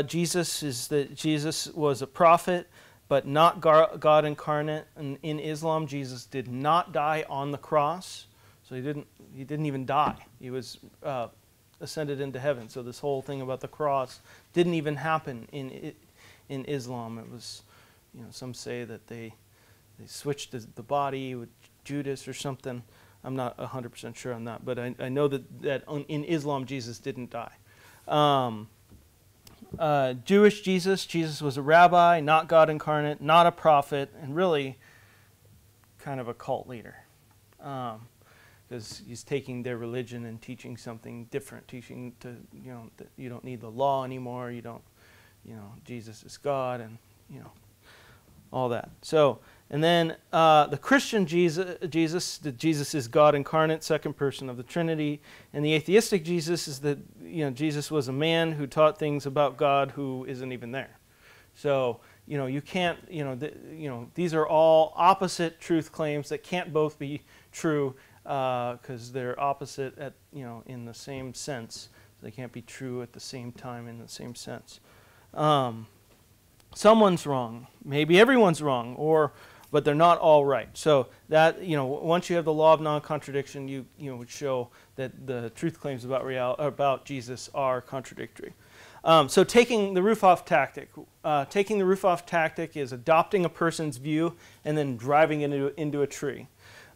[SPEAKER 1] Jesus was a prophet, but not God incarnate. And in Islam, Jesus did not die on the cross, so he didn't even die. He was ascended into heaven. So this whole thing about the cross didn't even happen in Islam. It was, some say that they switched the body with Judas or something. I'm not 100% sure on that, but I know that in Islam Jesus didn't die. Jewish Jesus was a rabbi, not God incarnate, not a prophet, and really kind of a cult leader. Because he's taking their religion and teaching something different, teaching that you don't need the law anymore, Jesus is God, and all that. So, and then the Christian Jesus is God incarnate, second person of the Trinity, and the atheistic Jesus is that Jesus was a man who taught things about God who isn't even there. So you can't these are all opposite truth claims that can't both be true because they're opposite in the same sense. They can't be true at the same time in the same sense. Someone's wrong, maybe everyone's wrong, but they're not all right. So that once you have the law of non-contradiction, you would show that the truth claims about Jesus are contradictory. So taking the roof-off tactic. Taking the roof-off tactic is adopting a person's view and then driving it into a tree.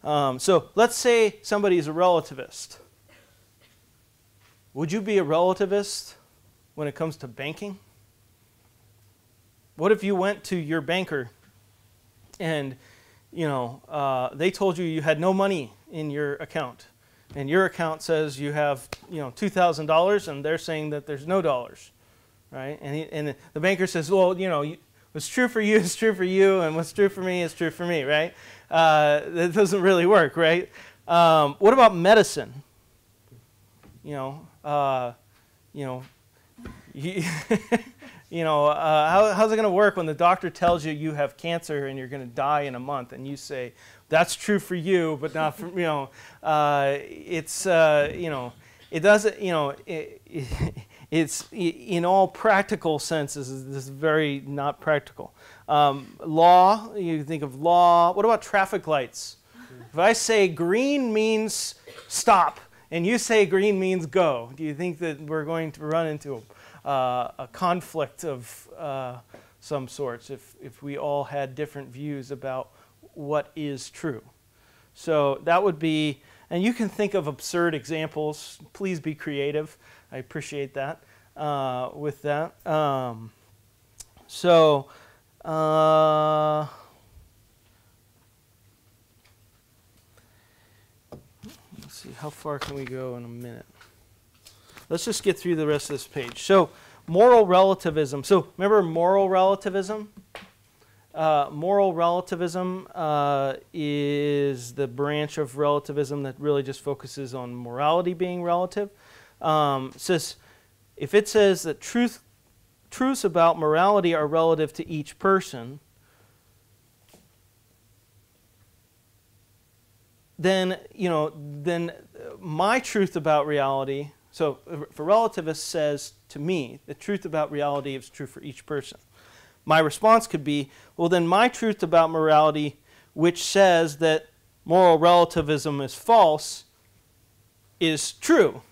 [SPEAKER 1] So let's say somebody is a relativist. Would you be a relativist when it comes to banking? What if you went to your banker and they told you had no money in your account, and your account says you have $2,000, and they're saying that there's no dollars, right? And the banker says, well, what's true for you is true for you, and what's true for me is true for me, right? That doesn't really work, right? What about medicine? How's it going to work when the doctor tells you have cancer and you're going to die in a month, and you say that's true for you, but not for it doesn't it's in all practical senses this is very not practical. Law, you think of law. What about traffic lights? If I say green means stop and you say green means go, do you think that we're going to run into a conflict of some sorts if we all had different views about what is true. So that would be, and you can think of absurd examples. Please be creative. I appreciate that with that. Let's see, how far can we go in a minute? Let's just get through the rest of this page. So, moral relativism. So, remember moral relativism? Moral relativism is the branch of relativism that really just focuses on morality being relative. Says, if it says that truths about morality are relative to each person, then my truth about reality. So, if a relativist says to me the truth about reality is true for each person, my response could be, well, then my truth about morality, which says that moral relativism is false, is true.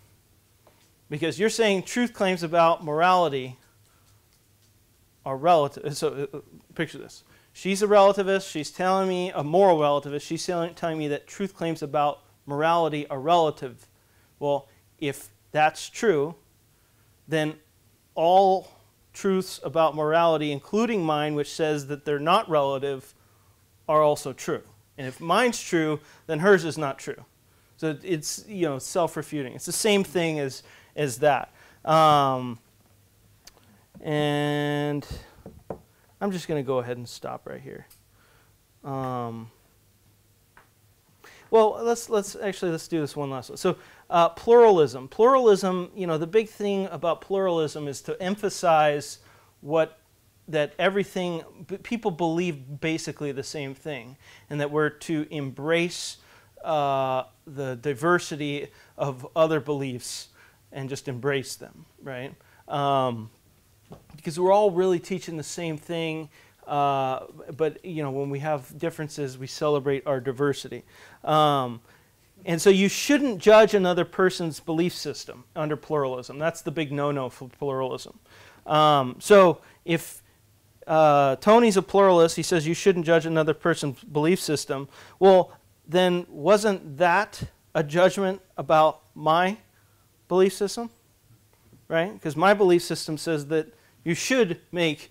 [SPEAKER 1] Because you're saying truth claims about morality are relative. So picture this. She's a relativist. She's telling me, a moral relativist, she's telling me that truth claims about morality are relative. Well, if that's true, then all truths about morality, including mine, which says that they're not relative, are also true. And if mine's true, then hers is not true. So it's self-refuting. It's the same thing as that. And I'm just going to go ahead and stop right here. Well, let's do this one last one. So pluralism. Pluralism, the big thing about pluralism is to emphasize that everything, people believe basically the same thing, and that we're to embrace the diversity of other beliefs and just embrace them, right? Because we're all really teaching the same thing. But when we have differences, we celebrate our diversity. And so you shouldn't judge another person's belief system under pluralism. That's the big no-no for pluralism. So if Tony's a pluralist, he says you shouldn't judge another person's belief system. Well, then wasn't that a judgment about my belief system? Right? Because my belief system says that you should make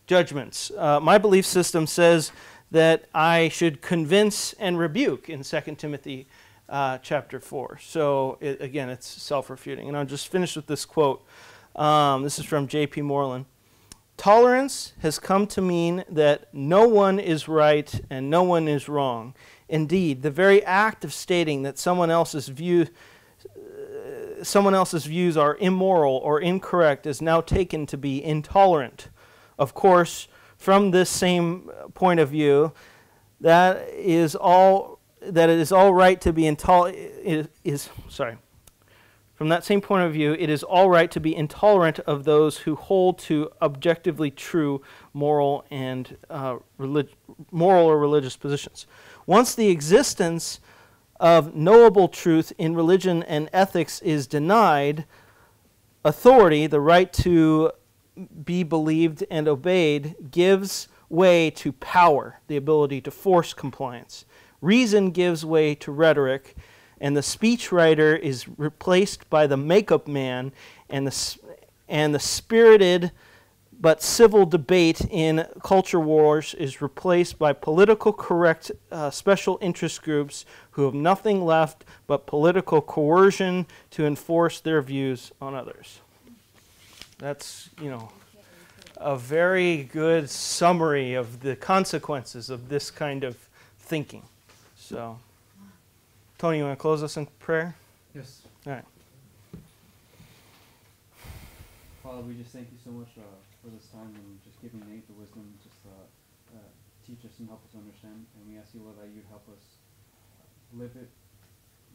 [SPEAKER 1] judgments. My belief system says that I should convince and rebuke in 2 Timothy chapter 4. So, again, it's self-refuting. And I'll just finish with this quote. This is from J.P. Moreland. Tolerance has come to mean that no one is right and no one is wrong. Indeed, the very act of stating that someone else's views are immoral or incorrect is now taken to be intolerant. Of course, from this same point of view, that it is all right to be From that same point of view, it is all right to be intolerant of those who hold to objectively true moral or religious positions. Once the existence of knowable truth in religion and ethics is denied, authority, the right to be believed and obeyed, gives way to power, the ability to force compliance. Reason gives way to rhetoric, and the speechwriter is replaced by the makeup man, and the spirited but civil debate in culture wars is replaced by political correct special interest groups who have nothing left but political coercion to enforce their views on others. That's, a very good summary of the consequences of this kind of thinking. So, Tony, you want to close us in prayer?
[SPEAKER 11] Yes.
[SPEAKER 1] All right.
[SPEAKER 11] Father, we just thank you so much for this time and just giving Nate the wisdom, just teach us and help us understand. And we ask you, Lord, that you'd help us live it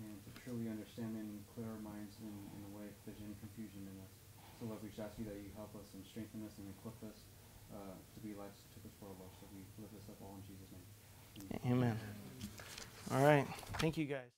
[SPEAKER 11] and to truly understand it and clear our minds in a way if there's any confusion in us. So, Lord, we just ask you that you help us and strengthen us and equip us to be lights to this world, Lord. So we lift this up all in Jesus' name.
[SPEAKER 1] Amen. All right. Thank you, guys.